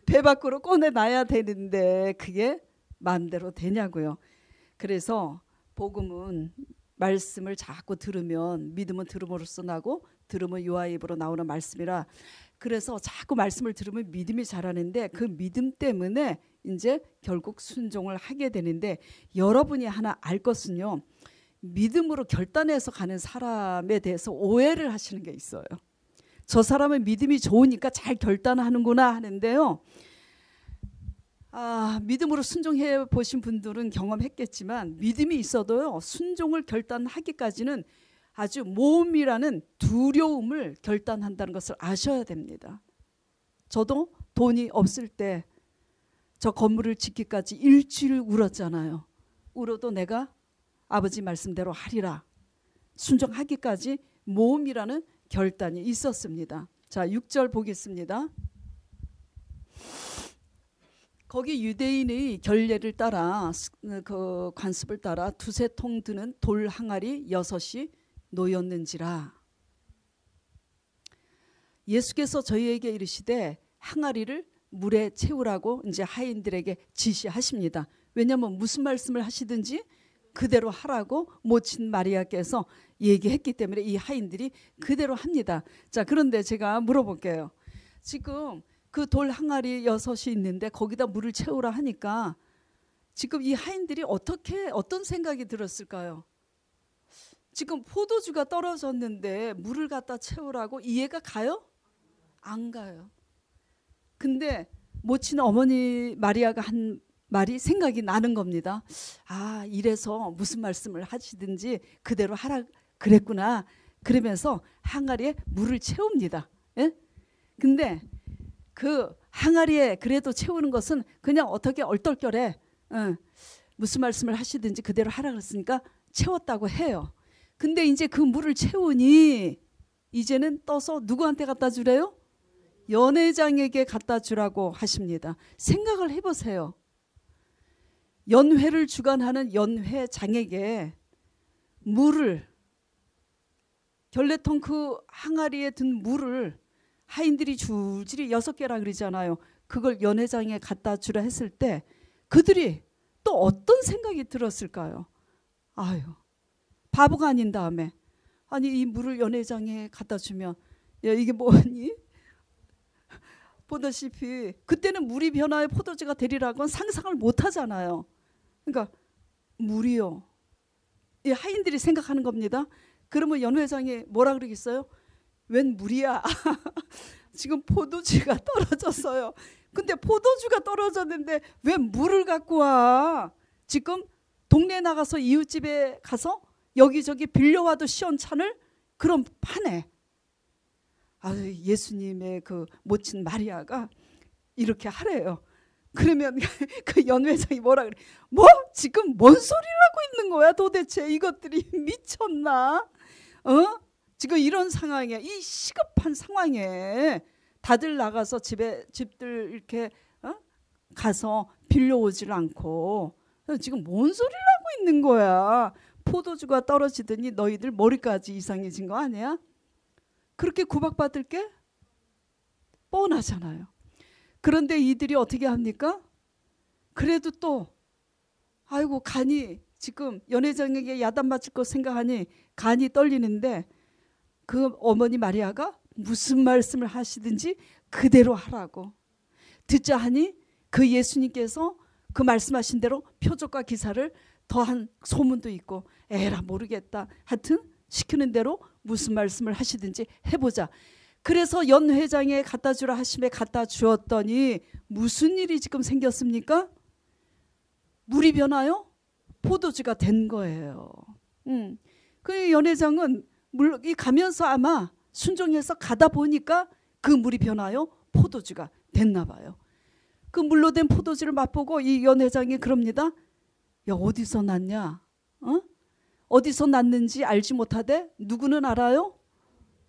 배 밖으로 꺼내놔야 되는데 그게 마음대로 되냐고요. 그래서 복음은 말씀을 자꾸 들으면 믿음은 들음으로써 나고 들음은 요한의 입으로 나오는 말씀이라. 그래서 자꾸 말씀을 들으면 믿음이 자라는데 그 믿음 때문에 이제 결국 순종을 하게 되는데 여러분이 하나 알 것은요. 믿음으로 결단해서 가는 사람에 대해서 오해를 하시는 게 있어요. 저 사람은 믿음이 좋으니까 잘 결단하는구나 하는데요. 믿음으로 순종해 보신 분들은 경험했겠지만 믿음이 있어도요. 순종을 결단하기까지는 아주 모험이라는 두려움을 결단한다는 것을 아셔야 됩니다. 저도 돈이 없을 때 저 건물을 짓기까지 일주일 울었잖아요. 울어도 내가 아버지 말씀대로 하리라. 순종하기까지 모험이라는 결단이 있었습니다. 자, 6절 보겠습니다. 거기 유대인의 결례를 따라 그 관습을 따라 두세 통 드는 돌 항아리 6이 놓였는지라. 예수께서 저희에게 이르시되 항아리를 물에 채우라고 이제 하인들에게 지시하십니다. 왜냐하면 무슨 말씀을 하시든지 그대로 하라고 모친 마리아께서 얘기했기 때문에 이 하인들이 그대로 합니다. 자, 그런데 제가 물어볼게요. 지금 그 돌 항아리 6이 있는데 거기다 물을 채우라 하니까 지금 이 하인들이 어떤 생각이 들었을까요? 지금 포도주가 떨어졌는데 물을 갖다 채우라고 이해가 가요? 안 가요. 근데 모친 어머니 마리아가 한 말이 생각이 나는 겁니다. 아, 이래서 무슨 말씀을 하시든지 그대로 하라 그랬구나. 그러면서 항아리에 물을 채웁니다. 예? 근데 그 항아리에 그래도 채우는 것은 그냥 어떻게 얼떨결에 무슨 말씀을 하시든지 그대로 하라 그랬으니까 채웠다고 해요. 근데 이제 그 물을 채우니 이제는 떠서 누구한테 갖다 주래요? 연회장에게 갖다 주라고 하십니다. 생각을 해보세요. 연회를 주관하는 연회장에게 물을, 결례통 그 항아리에 든 물을 하인들이 줄줄이 6개라 그러잖아요. 그걸 연회장에 갖다 주라 했을 때 그들이 또 어떤 생각이 들었을까요? 아유, 바보가 아닌 다음에 아니 이 물을 연회장에 갖다 주면 야 이게 뭐니? 보다시피 그때는 물이 변화의 포도주가 되리라고는 상상을 못 하잖아요. 그러니까 물이요. 이 하인들이 생각하는 겁니다. 그러면 연회장이 뭐라 그러겠어요? 웬 물이야? 지금 포도주가 떨어졌어요. 근데 포도주가 떨어졌는데 왜 물을 갖고 와? 지금 동네 나가서 이웃집에 가서 여기저기 빌려와도 시원찮을 그런 판에 예수님의 그 모친 마리아가 이렇게 하래요. 그러면 그 연회장이 뭐라 그래? 뭐? 지금 뭔 소리를 하고 있는 거야 도대체? 이것들이 미쳤나? 지금 이런 상황에, 이 시급한 상황에 다들 나가서 집들 이렇게 가서 빌려오질 않고 지금 뭔 소리를 하고 있는 거야? 포도주가 떨어지더니 너희들 머리까지 이상해진 거 아니야? 그렇게 구박받을 게 뻔하잖아요. 그런데 이들이 어떻게 합니까? 그래도 또 아이고 간이 지금 연회장에게 야단 맞을 거 생각하니 간이 떨리는데 그 어머니 마리아가 무슨 말씀을 하시든지 그대로 하라고 듣자 하니 그 예수님께서 그 말씀하신 대로 표적과 기사를 더한 소문도 있고 에라 모르겠다 하여튼 시키는 대로 무슨 말씀을 하시든지 해보자. 그래서 연회장에 갖다 주라 하심에 갖다 주었더니 무슨 일이 지금 생겼습니까? 물이 변하여 포도주가 된 거예요. 그 연회장은 이 가면서 아마 순종해서 가다 보니까 그 물이 변하여 포도주가 됐나 봐요. 그 물로 된 포도주를 맛보고 이 연회장이 그럽니다. 야 어디서 났냐? 어디서 났는지 알지 못하되 누구는 알아요?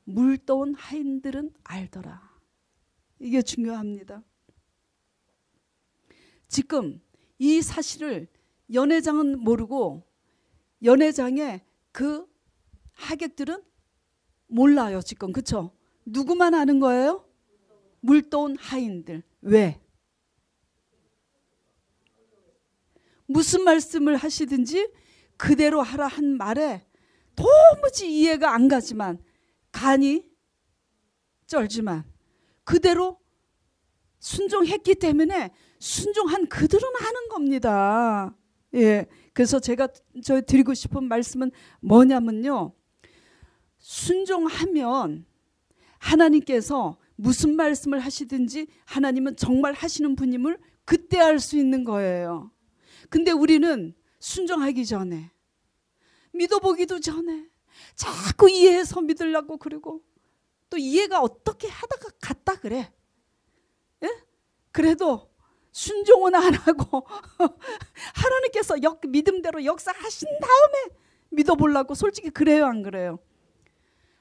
물 떠온 하인들은 알더라. 이게 중요합니다. 지금 이 사실을 연회장은 모르고 연회장의 그 하객들은 몰라요 지금. 그렇죠? 누구만 아는 거예요? 물 떠온 하인들. 왜? 무슨 말씀을 하시든지 그대로 하라 한 말에 도무지 이해가 안 가지만 간이 쩔지만 그대로 순종했기 때문에 순종한 그들은 아는 겁니다. 예, 그래서 제가 드리고 싶은 말씀은 뭐냐면요. 순종하면 하나님께서 무슨 말씀을 하시든지 하나님은 정말 하시는 분임을 그때 알 수 있는 거예요. 근데 우리는 순종하기 전에 믿어보기도 전에 자꾸 이해해서 믿으려고 그러고 또 이해가 어떻게 하다가 갔다 그래. 예? 그래도 순종은 안 하고 하나님께서 믿음대로 역사하신 다음에 믿어보려고 솔직히 그래요 안 그래요?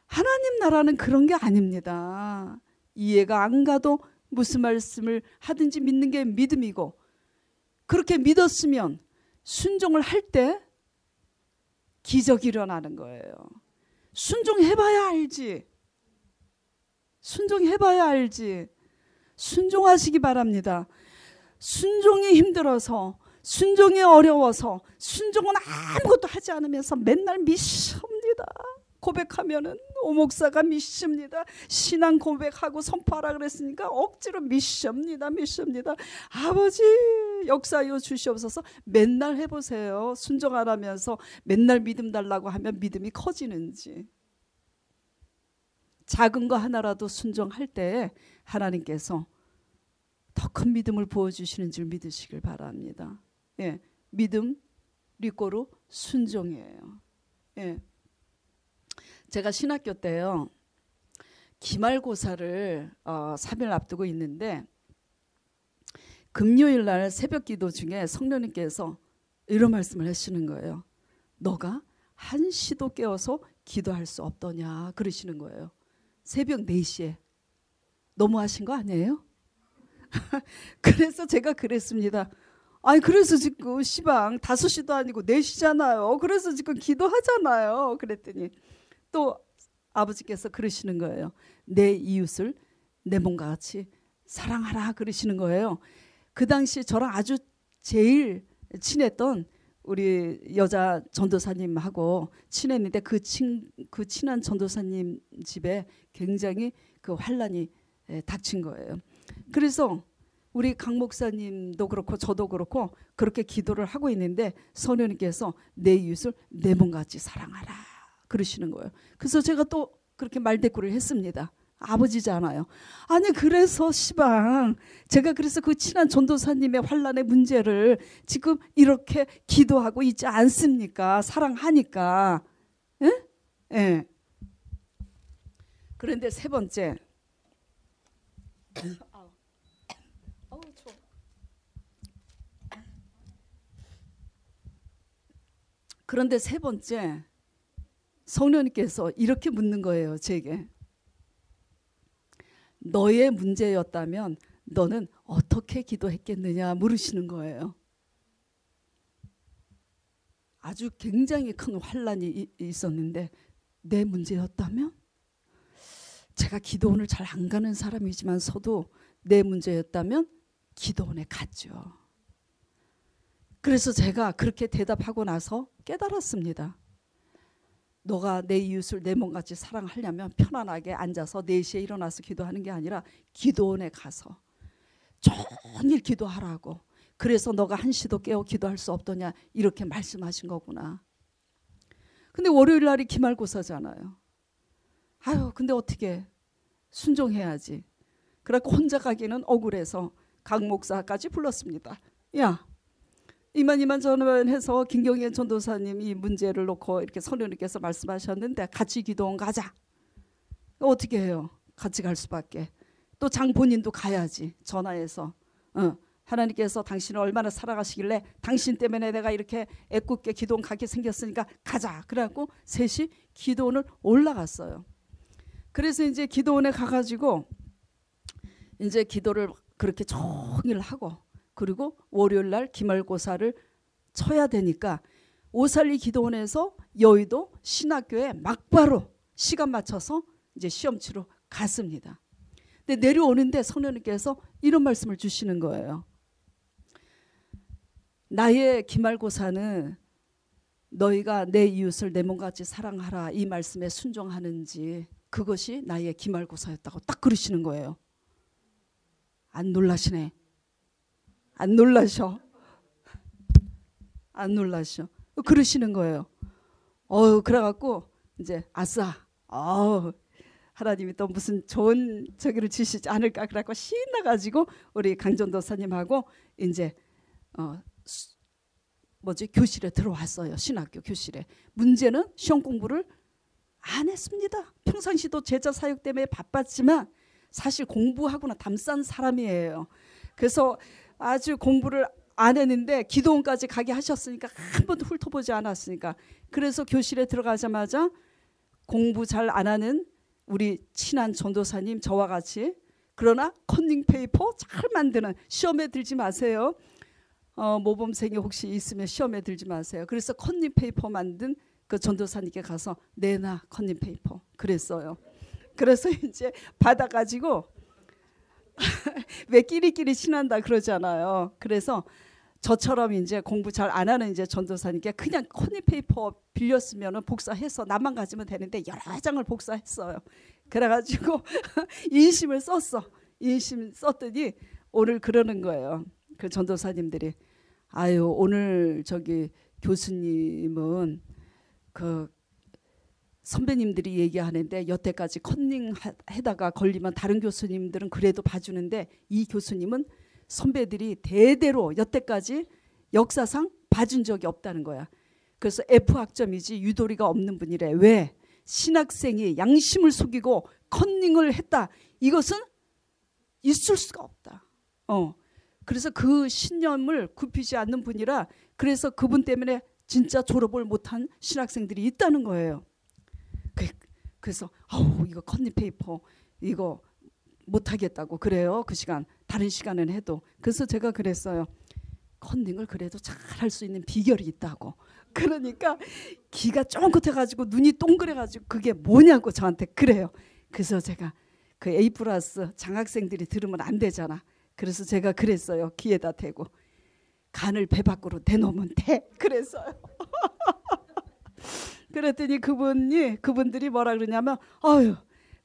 하나님 나라는 그런 게 아닙니다. 이해가 안 가도 무슨 말씀을 하든지 믿는 게 믿음이고 그렇게 믿었으면 순종을 할 때 기적이 일어나는 거예요. 순종해봐야 알지. 순종해봐야 알지. 순종하시기 바랍니다. 순종이 힘들어서 순종이 어려워서 순종은 아무것도 하지 않으면서 맨날 미십니다. 고백하면은 오목사가 미십니다. 신앙 고백하고 선포하라 그랬으니까 억지로 미십니다. 아버지 역사하여 주시옵소서. 맨날 해보세요. 순종하라면서 맨날 믿음 달라고 하면 믿음이 커지는지. 작은 거 하나라도 순종할 때 하나님께서 더 큰 믿음을 부어주시는 줄 믿으시길 바랍니다. 예, 믿음 리꼬로 순종이에요. 예. 제가 신학교 때요, 기말고사를 3일 앞두고 있는데 금요일 날 새벽 기도 중에 성령님께서 이런 말씀을 하시는 거예요. 너가 1시도 깨어서 기도할 수 없더냐 그러시는 거예요. 새벽 4시에. 너무하신 거 아니에요? 그래서 제가 그랬습니다. 아니 그래서 지금 시방 5시도 아니고 4시잖아요. 그래서 지금 기도하잖아요. 그랬더니 또 아버지께서 그러시는 거예요. 내 이웃을 내 몸과 같이 사랑하라 그러시는 거예요. 그 당시 저랑 아주 제일 친했던 우리 여자 전도사님하고 친했는데 그 친한 전도사님 집에 굉장히 그 환란이 닥친 거예요. 그래서 우리 강 목사님도 그렇고 저도 그렇고 그렇게 기도를 하고 있는데 성령님께서 내 이웃을 내 몸같이 사랑하라 그러시는 거예요. 그래서 제가 또 그렇게 말대꾸를 했습니다. 아버지잖아요. 아니 그래서 시방 제가 그래서 그 친한 전도사님의 환란의 문제를 지금 이렇게 기도하고 있지 않습니까? 사랑하니까. 예? 예. 그런데 세 번째 그런데 세 번째 성령님께서 이렇게 묻는 거예요. 제게. 너의 문제였다면 너는 어떻게 기도했겠느냐 물으시는 거예요. 아주 굉장히 큰 환란이 있었는데 내 문제였다면? 제가 기도원을 잘 안 가는 사람이지만서도 내 문제였다면 기도원에 갔죠. 그래서 제가 그렇게 대답하고 나서 깨달았습니다. 너가 내 이웃을 내 몸같이 사랑하려면 편안하게 앉아서 4시에 일어나서 기도하는 게 아니라 기도원에 가서 종일 기도하라고. 그래서 너가 1시도 깨어 기도할 수 없더냐 이렇게 말씀하신 거구나. 근데 월요일 날이 기말고사잖아요. 아유 근데 어떻게 순종해야지. 그래서 혼자 가기는 억울해서 강 목사까지 불렀습니다. 야 이만 전화해서 김경현 전도사님 이 문제를 놓고 이렇게 성령님께서 말씀하셨는데 같이 기도원 가자. 어떻게 해요? 같이 갈 수밖에. 또 장 본인도 가야지. 전화해서 하나님께서 당신을 얼마나 사랑하시길래 당신 때문에 내가 이렇게 애꿎게 기도원 가게 생겼으니까 가자. 그래갖고 셋이 기도원을 올라갔어요. 그래서 이제 기도원에 가가지고 이제 기도를 그렇게 종일 하고 그리고 월요일 날 기말고사를 쳐야 되니까 오살리 기도원에서 여의도 신학교에 막바로 시간 맞춰서 이제 시험 치러 갔습니다. 근데 내려오는데 성령님께서 이런 말씀을 주시는 거예요. 나의 기말고사는 너희가 내 이웃을 내 몸같이 사랑하라 이 말씀에 순종하는지 그것이 나의 기말고사였다고 딱 그러시는 거예요. 안 놀라시네. 안 놀라셔. 안 놀라셔. 그러시는 거예요. 그래갖고 이제 아싸. 하나님이 또 무슨 좋은 저기를 주시지 않을까 그래갖고 신나가지고 우리 강전도사님하고 이제 교실에 들어왔어요. 신학교 교실에. 문제는 시험 공부를 안 했습니다. 평상시도 제자 사역 때문에 바빴지만 사실 공부하고는 담싼 사람이에요. 그래서 아주 공부를 안 했는데 기도원까지 가게 하셨으니까 한 번도 훑어보지 않았으니까 그래서 교실에 들어가자마자 공부 잘 안 하는 우리 친한 전도사님 저와 같이 그러나 컨닝 페이퍼 잘 만드는 시험에 들지 마세요. 모범생이 혹시 있으면 시험에 들지 마세요. 그래서 컨닝 페이퍼 만든 그 전도사님께 가서 내놔 컨닝 페이퍼 그랬어요. 그래서 이제 받아가지고 왜 끼리끼리 친한다 그러잖아요. 그래서 저처럼 이제 공부 잘 안 하는 이제 전도사님께 그냥 컨닝 페이퍼 빌렸으면 복사해서 나만 가지면 되는데 여러 장을 복사했어요. 그래가지고 인심을 썼어. 인심 썼더니 오늘 그러는 거예요. 그 전도사님들이 아유 오늘 저기 교수님은 그 선배님들이 얘기하는데 여태까지 컨닝 해다가 걸리면 다른 교수님들은 그래도 봐주는데 이 교수님은 선배들이 대대로 여태까지 역사상 봐준 적이 없다는 거야. 그래서 F학점이지 유도리가 없는 분이래. 왜? 신학생이 양심을 속이고 컨닝을 했다. 이것은 있을 수가 없다. 그래서 그 신념을 굽히지 않는 분이라 그래서 그분 때문에 진짜 졸업을 못한 신학생들이 있다는 거예요. 그래서 이거 컨닝 페이퍼 이거 못하겠다고 그래요. 그 시간 다른 시간은 해도. 그래서 제가 그랬어요. 컨닝을 그래도 잘 할 수 있는 비결이 있다고. 그러니까 귀가 쫑긋해가지고 눈이 동그래가지고 그게 뭐냐고 저한테 그래요. 그래서 제가 그 A+ 장학생들이 들으면 안 되잖아. 그래서 제가 그랬어요. 귀에다 대고 간을 배 밖으로 내놓으면 돼. 그랬어요. 그랬더니 그분들이 뭐라 그러냐면 아유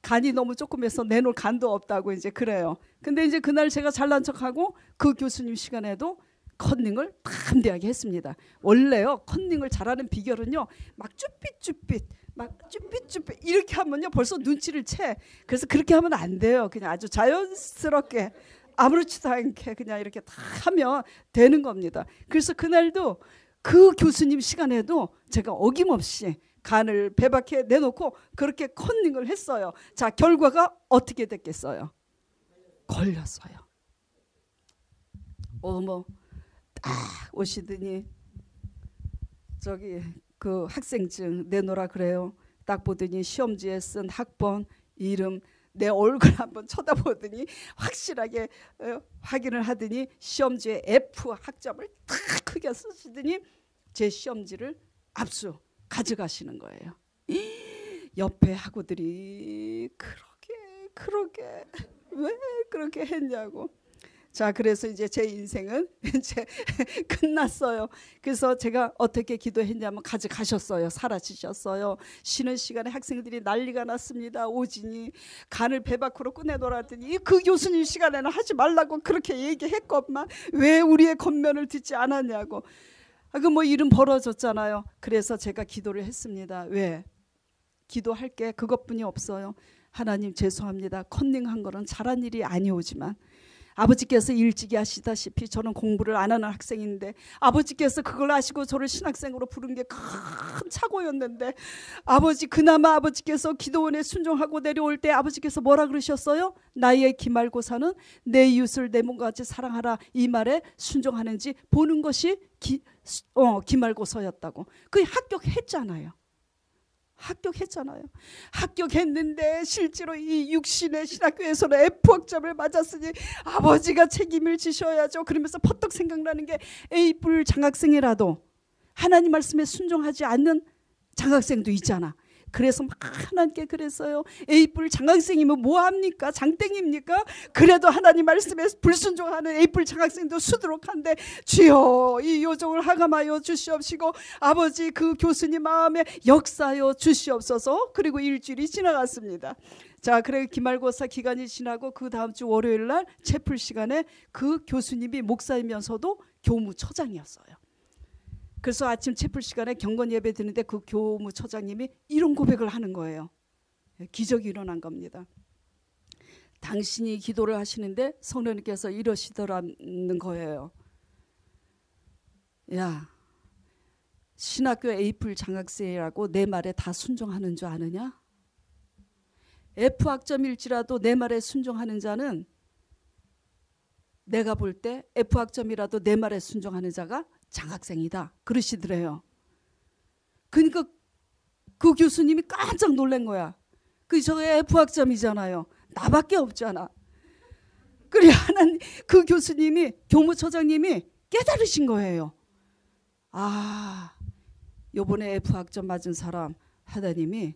간이 너무 조금해서 내놓을 간도 없다고 이제 그래요. 근데 이제 그날 제가 잘난 척하고 그 교수님 시간에도 컨닝을 담대하게 했습니다. 원래요 컨닝을 잘하는 비결은요 막 쭈삣쭈삣 막 쭈삣쭈삣 이렇게 하면요 벌써 눈치를 채. 그래서 그렇게 하면 안 돼요. 그냥 아주 자연스럽게 아무렇지도 않게 그냥 이렇게 다 하면 되는 겁니다. 그래서 그날도 그 교수님 시간에도 제가 어김없이 간을 배 밖에 내놓고 그렇게 컨닝을 했어요. 자, 결과가 어떻게 됐겠어요? 걸렸어요. 어머 딱 오시더니 저기 그 학생증 내놓으라 그래요. 딱 보더니 시험지에 쓴 학번, 이름, 내 얼굴 한번 쳐다보더니 확실하게 확인을 하더니 시험지에 F 학점을 딱 크게 쓰시더니 제 시험지를 압수 가져가시는 거예요. 옆에 학우들이 그러게 왜 그렇게 했냐고. 자, 그래서 이제 제 인생은 이제 끝났어요. 그래서 제가 어떻게 기도했냐면 가져가셨어요. 사라지셨어요. 쉬는 시간에 학생들이 난리가 났습니다. 오진이 간을 배 밖으로 꺼내놓으라더니 그 교수님 시간에는 하지 말라고 그렇게 얘기했건만 왜 우리의 권면을 듣지 않았냐고. 그 뭐 일은 벌어졌잖아요. 그래서 제가 기도를 했습니다. 왜? 기도할 게 그것뿐이 없어요. 하나님 죄송합니다. 컨닝한 거는 잘한 일이 아니오지만 아버지께서 일찍이 하시다시피 저는 공부를 안 하는 학생인데 아버지께서 그걸 아시고 저를 신학생으로 부른 게 큰 착오였는데 아버지 그나마 아버지께서 기도원에 순종하고 내려올 때 아버지께서 뭐라 그러셨어요? 나의 기말고사는 내 이웃을 내 몸과 같이 사랑하라 이 말에 순종하는지 보는 것이 기말고사였다고. 그 합격했잖아요. 합격했는데 실제로 이 육신의 신학교에서는 F학점을 맞았으니 아버지가 책임을 지셔야죠. 그러면서 퍼뜩 생각나는 게 A+ 장학생이라도 하나님 말씀에 순종하지 않는 장학생도 있잖아. 그래서 막 하나님께 그랬어요. A+ 장학생이면 뭐합니까? 장땡입니까? 그래도 하나님 말씀에 불순종하는 A+ 장학생도 수두룩 한데 주여 이 요정을 하감하여 주시옵시고 아버지 그 교수님 마음에 역사하여 주시옵소서. 그리고 일주일이 지나갔습니다. 자, 그래 기말고사 기간이 지나고 그 다음 주 월요일 날 채플 시간에 그 교수님이 목사이면서도 교무처장이었어요. 그래서 아침 채플 시간에 경건 예배 드는데 그 교무처장님이 이런 고백을 하는 거예요. 기적이 일어난 겁니다. 당신이 기도를 하시는데 성령님께서 이러시더라는 거예요. 야, 신학교 A+ 장학생이라고 내 말에 다 순종하는 줄 아느냐? F학점일지라도 내 말에 순종하는 자는 내가 볼 때 F학점이라도 내 말에 순종하는 자가 장학생이다. 그러시더래요. 그러니까 그 교수님이 깜짝 놀란 거야. 저 F학점이잖아요. 나밖에 없잖아. 그래 하나님 그 교수님이 교무처장님이 깨달으신 거예요. 아, 요번에 F학점 맞은 사람 하나님이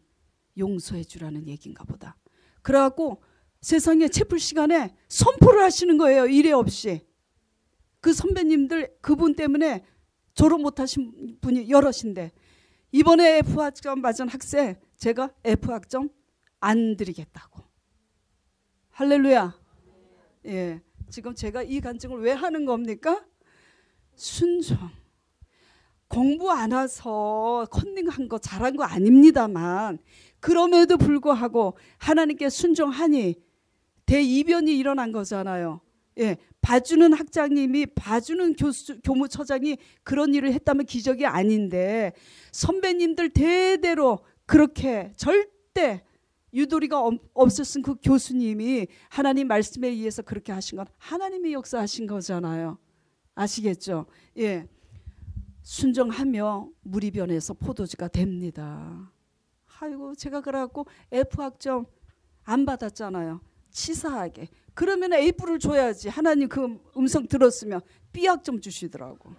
용서해 주라는 얘기인가 보다. 그래갖고 세상에 채플 시간에 선포를 하시는 거예요. 이래 없이. 그 선배님들 그분 때문에 졸업 못하신 분이 여럿인데 이번에 F학점 맞은 학생 제가 F학점 안 드리겠다고. 할렐루야. 예, 지금 제가 이 간증을 왜 하는 겁니까? 순종. 공부 안 와서 컨닝한 거 잘한 거 아닙니다만 그럼에도 불구하고 하나님께 순종하니 대이변이 일어난 거잖아요. 예, 봐주는 학장님이, 봐주는 교무처장이 그런 일을 했다면 기적이 아닌데, 선배님들 대대로 그렇게 절대 유도리가 없었은 그 교수님이 하나님 말씀에 의해서 그렇게 하신 건 하나님의 역사하신 거잖아요. 아시겠죠? 예, 순종하며 물이 변해서 포도주가 됩니다. 아이고, 제가 그래갖고 F학점 안 받았잖아요. 치사하게. 그러면 A뿔을 줘야지. 하나님 그 음성 들었으면 B학점 주시더라고.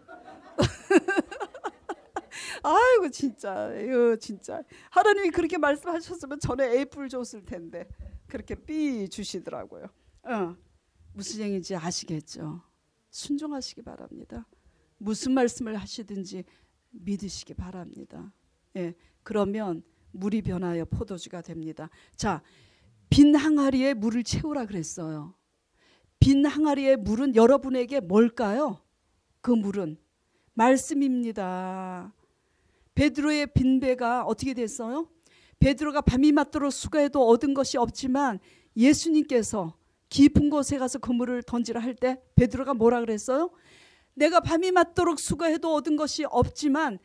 아이고 진짜, 이거 진짜 하나님이 그렇게 말씀하셨으면 전에 A뿔 줬을 텐데 그렇게 B 주시더라고요. 무슨 얘기인지 아시겠죠? 순종하시기 바랍니다. 무슨 말씀을 하시든지 믿으시기 바랍니다. 예, 그러면 물이 변하여 포도주가 됩니다. 자, 빈 항아리에 물을 채우라 그랬어요. 빈 항아리의 물은 여러분에게 뭘까요? 그 물은 말씀입니다. 베드로의 빈배가 어떻게 됐어요? 베드로가 밤이 맞도록 수고해도 얻은 것이 없지만 예수님께서 깊은 곳에 가서 그 물을 던지라 할 때 베드로가 뭐라 그랬어요? 내가 밤이 맞도록 수고해도 얻은 것이 없지만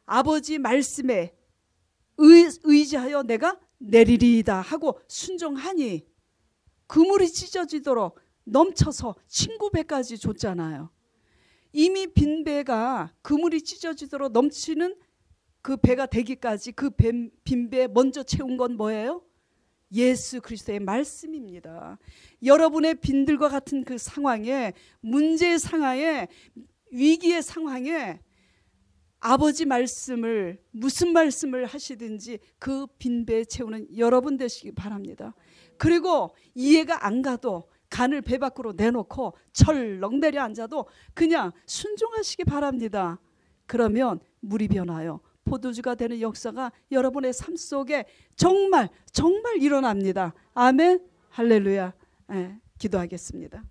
아버지 말씀에 의지하여 내가 내리리이다 하고 순종하니 그 물이 찢어지도록 넘쳐서 친구 배까지 줬잖아요. 이미 빈 배가 그 물이 찢어지도록 넘치는 그 배가 되기까지 그 빈 배 먼저 채운 건 뭐예요? 예수 그리스도의 말씀입니다. 여러분의 빈들과 같은 그 상황에, 문제의 상황에, 위기의 상황에 아버지 말씀을, 무슨 말씀을 하시든지 그 빈배에 채우는 여러분 되시기 바랍니다. 그리고 이해가 안 가도 간을 배 밖으로 내놓고 철렁 내려앉아도 그냥 순종하시기 바랍니다. 그러면 물이 변하여 포도주가 되는 역사가 여러분의 삶 속에 정말 정말 일어납니다. 아멘, 할렐루야. 네, 기도하겠습니다.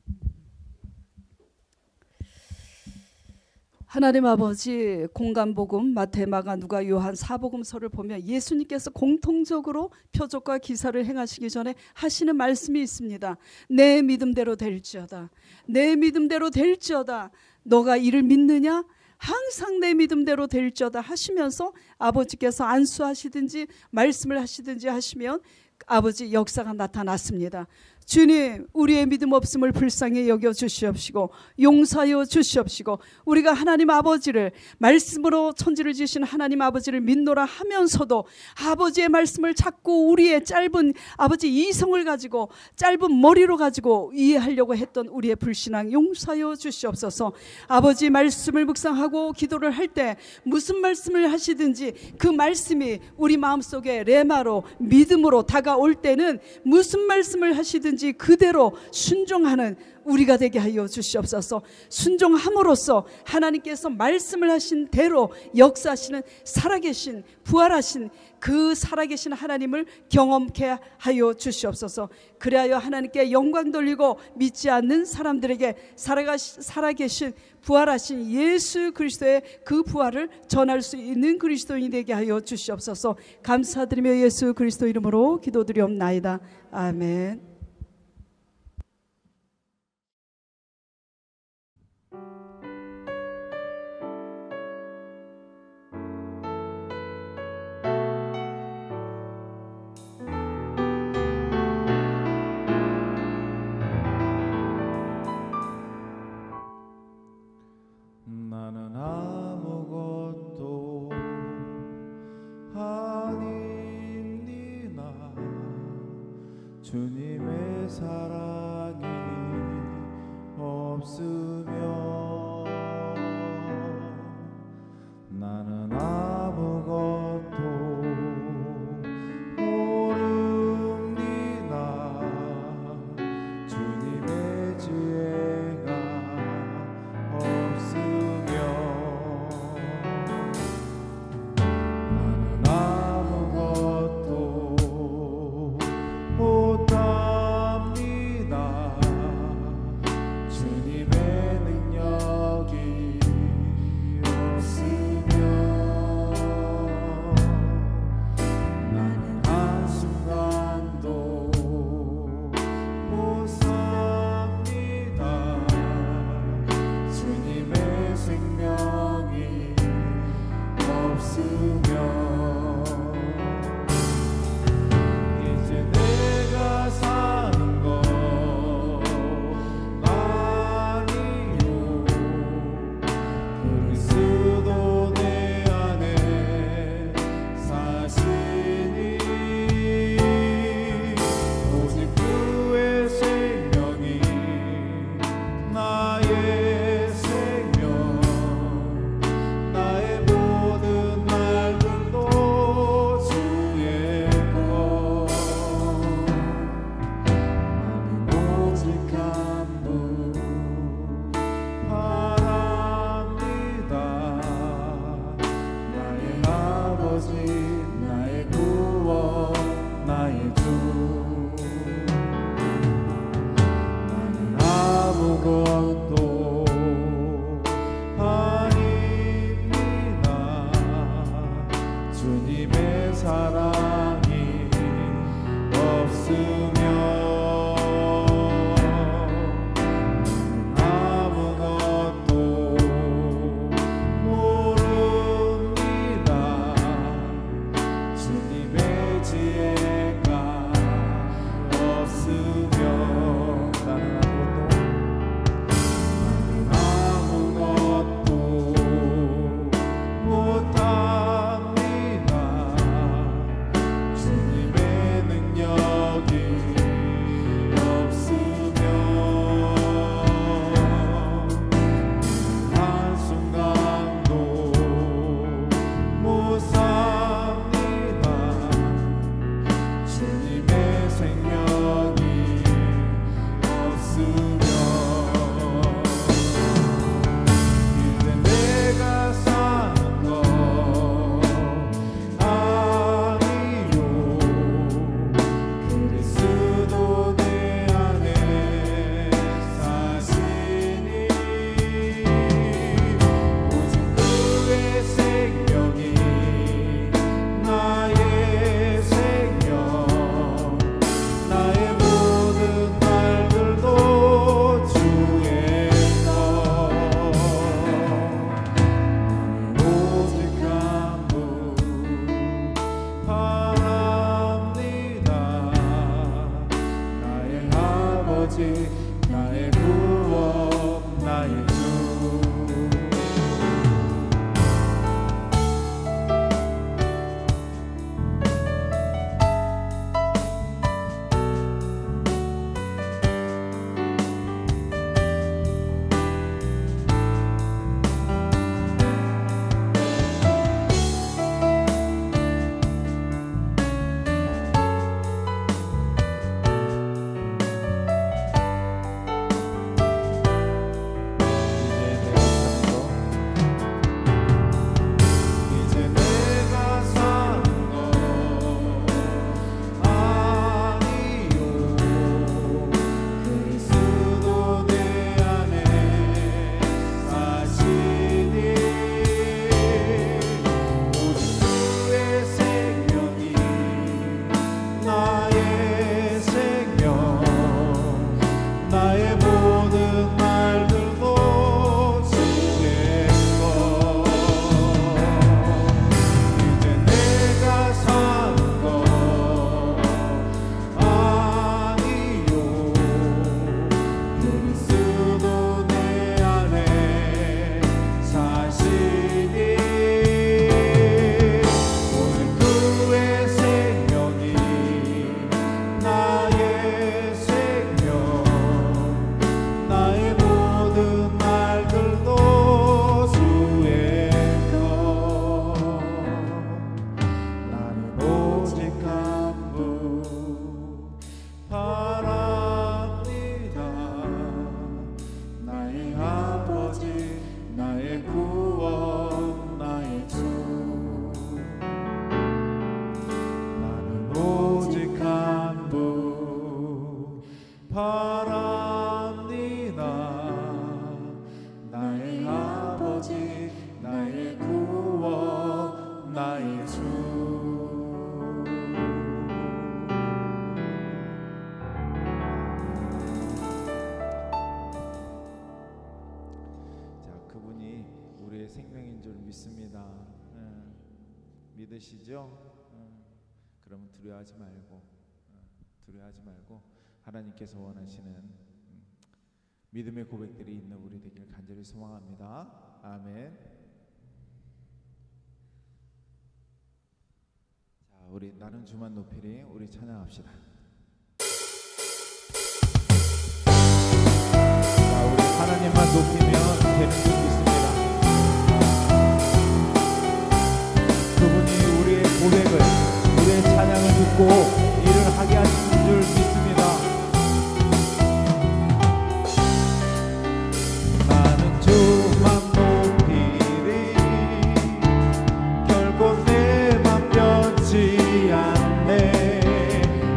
하나님 아버지, 공간복음 마태, 마가, 누가, 요한, 사복음서를 보면 예수님께서 공통적으로 표적과 기사를 행하시기 전에 하시는 말씀이 있습니다. 내 믿음대로 될지어다. 내 믿음대로 될지어다. 너가 이를 믿느냐? 항상 내 믿음대로 될지어다 하시면서 아버지께서 안수하시든지 말씀을 하시든지 하시면 아버지 역사가 나타났습니다. 주님, 우리의 믿음 없음을 불쌍히 여겨 주시옵시고 용서하여 주시옵시고 우리가 하나님 아버지를, 말씀으로 천지를 지으신 하나님 아버지를 믿노라 하면서도 아버지의 말씀을 자꾸 우리의 짧은 아버지 이성을 가지고, 짧은 머리로 가지고 이해하려고 했던 우리의 불신앙 용서하여 주시옵소서. 아버지 말씀을 묵상하고 기도를 할 때 무슨 말씀을 하시든지 그 말씀이 우리 마음속에 레마로, 믿음으로 다가올 때는 무슨 말씀을 하시든지 그대로 순종하는 우리가 되게 하여 주시옵소서. 순종함으로써 하나님께서 말씀을 하신 대로 역사하시는 살아계신, 부활하신 그 살아계신 하나님을 경험케 하여 주시옵소서. 그리하여 하나님께 영광 돌리고 믿지 않는 사람들에게 살아계신 부활하신 예수 그리스도의 그 부활을 전할 수 있는 그리스도인이 되게 하여 주시옵소서. 감사드리며 예수 그리스도 이름으로 기도드리옵나이다. 아멘. 나는 아무것도 아닙니다. 주님의 사랑이 없으면 나는 아무것도 모릅니다. 주님의 지혜가 없으면 나는 아무것도 못합니다. 주님의 능력 힘드시죠? 그러면 두려워하지 말고 하나님께서 원하시는 믿음의 고백들이 있는 우리 되길 간절히 소망합니다. 아멘. 자, 우리 나는 주만 높이리 우리 찬양합시다. 자, 우리 하나님만 높이면 되는 줄 믿습니다. 그분이 우리의 고백을, 우리의 찬양을 듣고 일을 하게 하시는 줄 믿습니다. 나는 주만 높이리 결코 내 맘 변치 않네.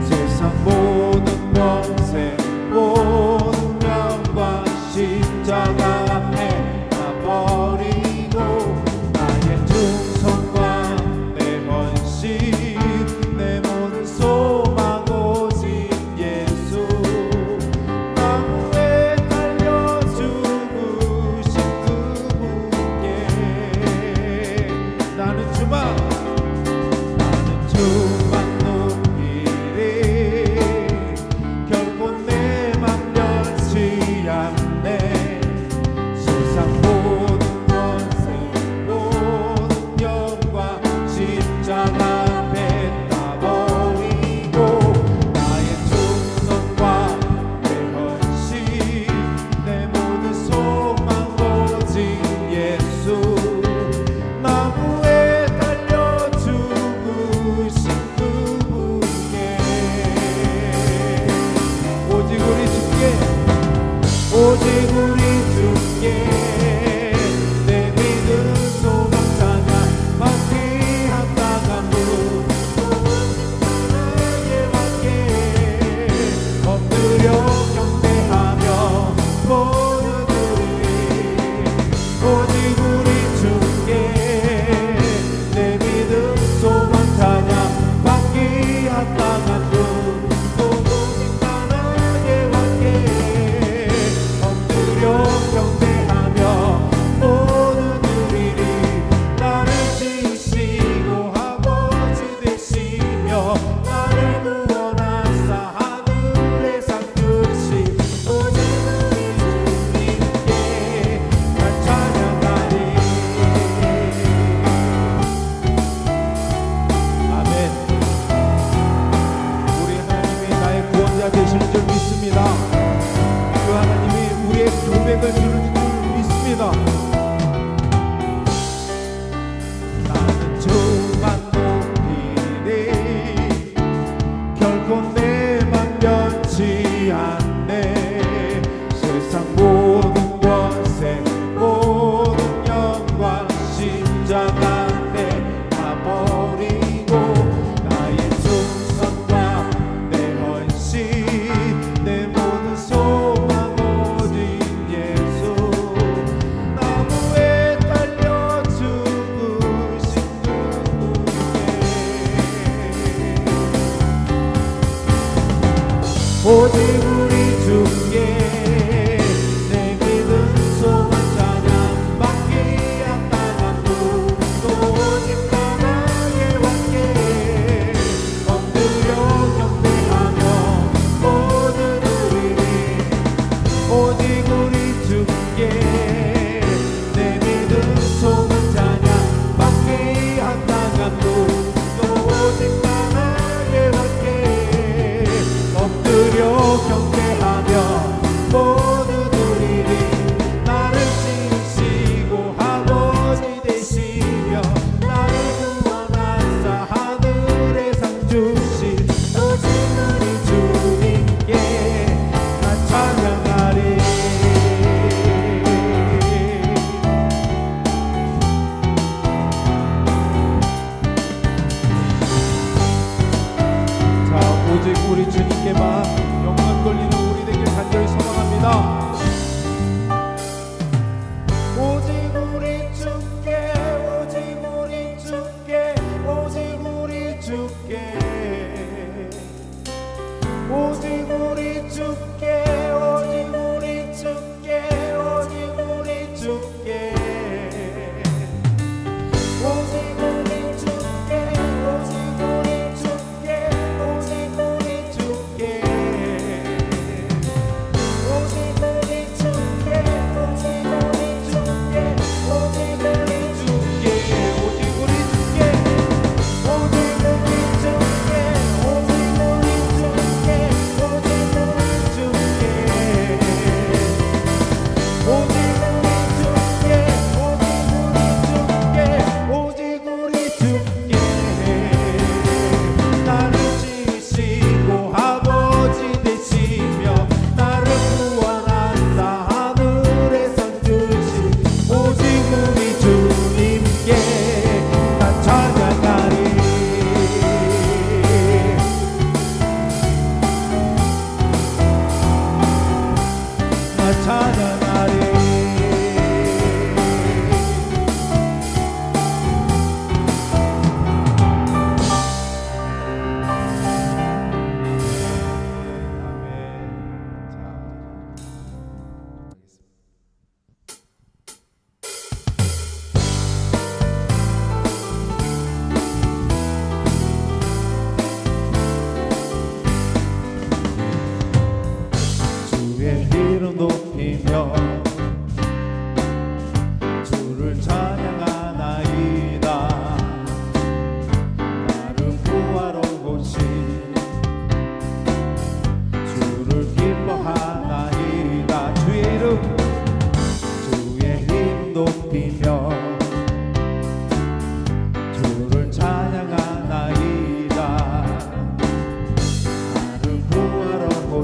세상 모든 권세 모든 명과 십자가 앞에 다 버리고 나의 충성과 내 헌신 내 모든 소망 오직 예수 나무에 달려 죽으신 그분께 나는 주만 높이리 결코 내 맘 변치 않네. 세상 모든 권세 모든 영광 십자가 앞에 다 버리고 나의 충성과 내 헌신 내 모든 소망 오직 예수 나무에 달려 죽으신 그분께 오직 우리 주께 내 믿음 소망 찬양 받기 합당한 분 나에게 받게 엎드려 경배하며 모두 드리리. 오직 우리 주께 내 믿음 소망 찬양 받기 합당한 분 오직 나에게 받게 엎드려 경배하며 모두 드리리. 나를 지으시고 아버지 되시며 나를 구원하사 하늘에 상 주신 오직 우리 주님께 난 찬양하리. 아멘. 우리 하나님이 나의 구원자 되실 줄 믿습니다. 그 하나님이 우리의 고백을 들을 줄 믿습니다. 나는 주만 높이리 결코 내 맘 변치 않네. 세상 모든 권세 모든 영광 십자가 앞에 다 버리고 나의 충성과 내 헌신 내 모든 소망 오직 예수 나무에 달려 죽으신 그분께 오직 우리 주께 내 믿음 소망 찬양 받기 합당한 분 오직 나에게 받게 엎드려 경배하며 모두 드리리. 오직 우리 주께 내 믿음 소망 찬양 받기 합당한 분 오직 나에게 받게 엎드려 경배하며 모두 드리리. 나를 지으시고 아버지 되시며 나를 구원하사 하늘에 상 주신 오직 우리 주님께 난 찬양하리. 자, 오직 우리 주님께만 영광 돌리는 우리 되길 간절히 소망합니다. 오직 우리 주께 오직 우리 주께 오직 우리 주께 오직 우리 주께 오직 우리 주께 오직 우리 주께 오직 우리 주께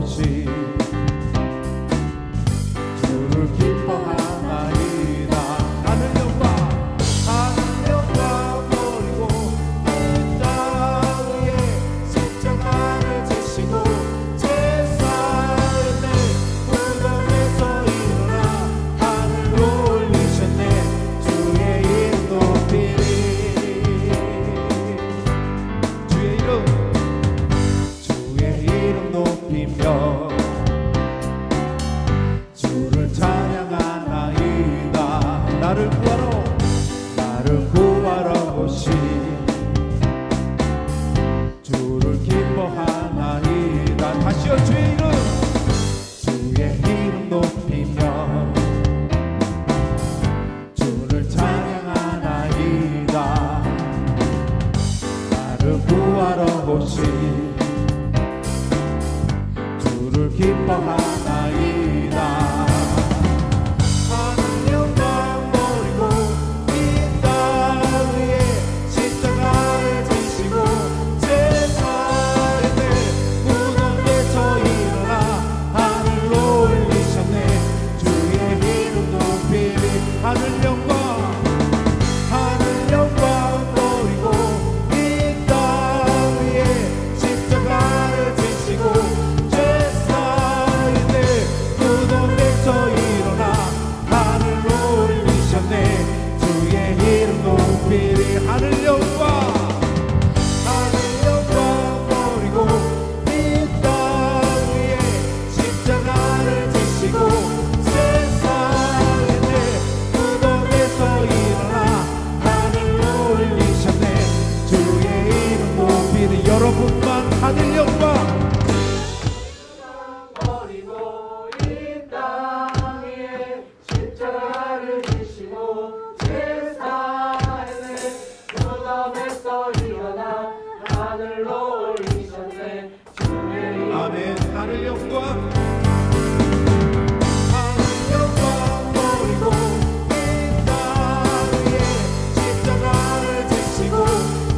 바라보시 주를 기뻐하나이다. 하늘 영광 버리고 이 땅 위에 십자가를 지시고 제사의 무덤에서 일어나 하늘로 올리셨네. 주의 이름 높이리. 주의 이름 높이며 주를 찬양하나이다. 나를 구하러 오신 주를 기뻐하나이다. 다시요. 주의 이름 높이며 주를 찬양하나이다. 나를 구하러 오신 주를 기뻐하나이다. 하늘 영광 버리고 이 땅 위에 십자가를 지시고 제사의 무덤에서 일어나 하늘로 올리셨네. 주의 이름 높이리. 하늘 영광 버리고 이 땅 위에 십자가를 지시고 제사의 무덤에서 일어나 하늘로 올리셨네. 주의 이름 높이리. 하늘 영광 버리고 이 땅 위에 십자가를 지시고 제사의 무덤에서 일어나 하늘로 올리셨네. 주의 이름 높이리. 여러분만 하늘 영광 버리고 이 땅 위에 십자가를 지시고 제사의 무덤에서 일어나 하늘로 올리셨네. 주의 이름 아멘. 하늘 영광 버리고 이 땅 위에 십자가를 지시고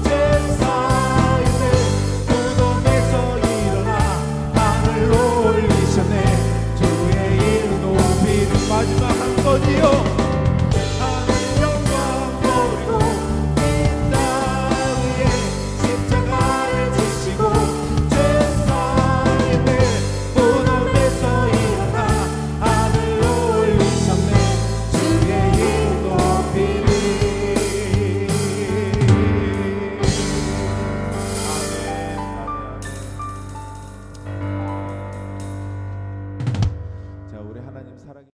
제사의 무덤에서 일어나 하늘로 올리셨네. 주의 이름 높이리. 마지막 한 번이요. 하늘 영광 버리고 이 땅 위에 십자가를 지시고 제사의 무덤에서 일어나 하늘로 올리셨네. 주의 이름 높이리. 아멘. 자, 우리 하나님 사랑해.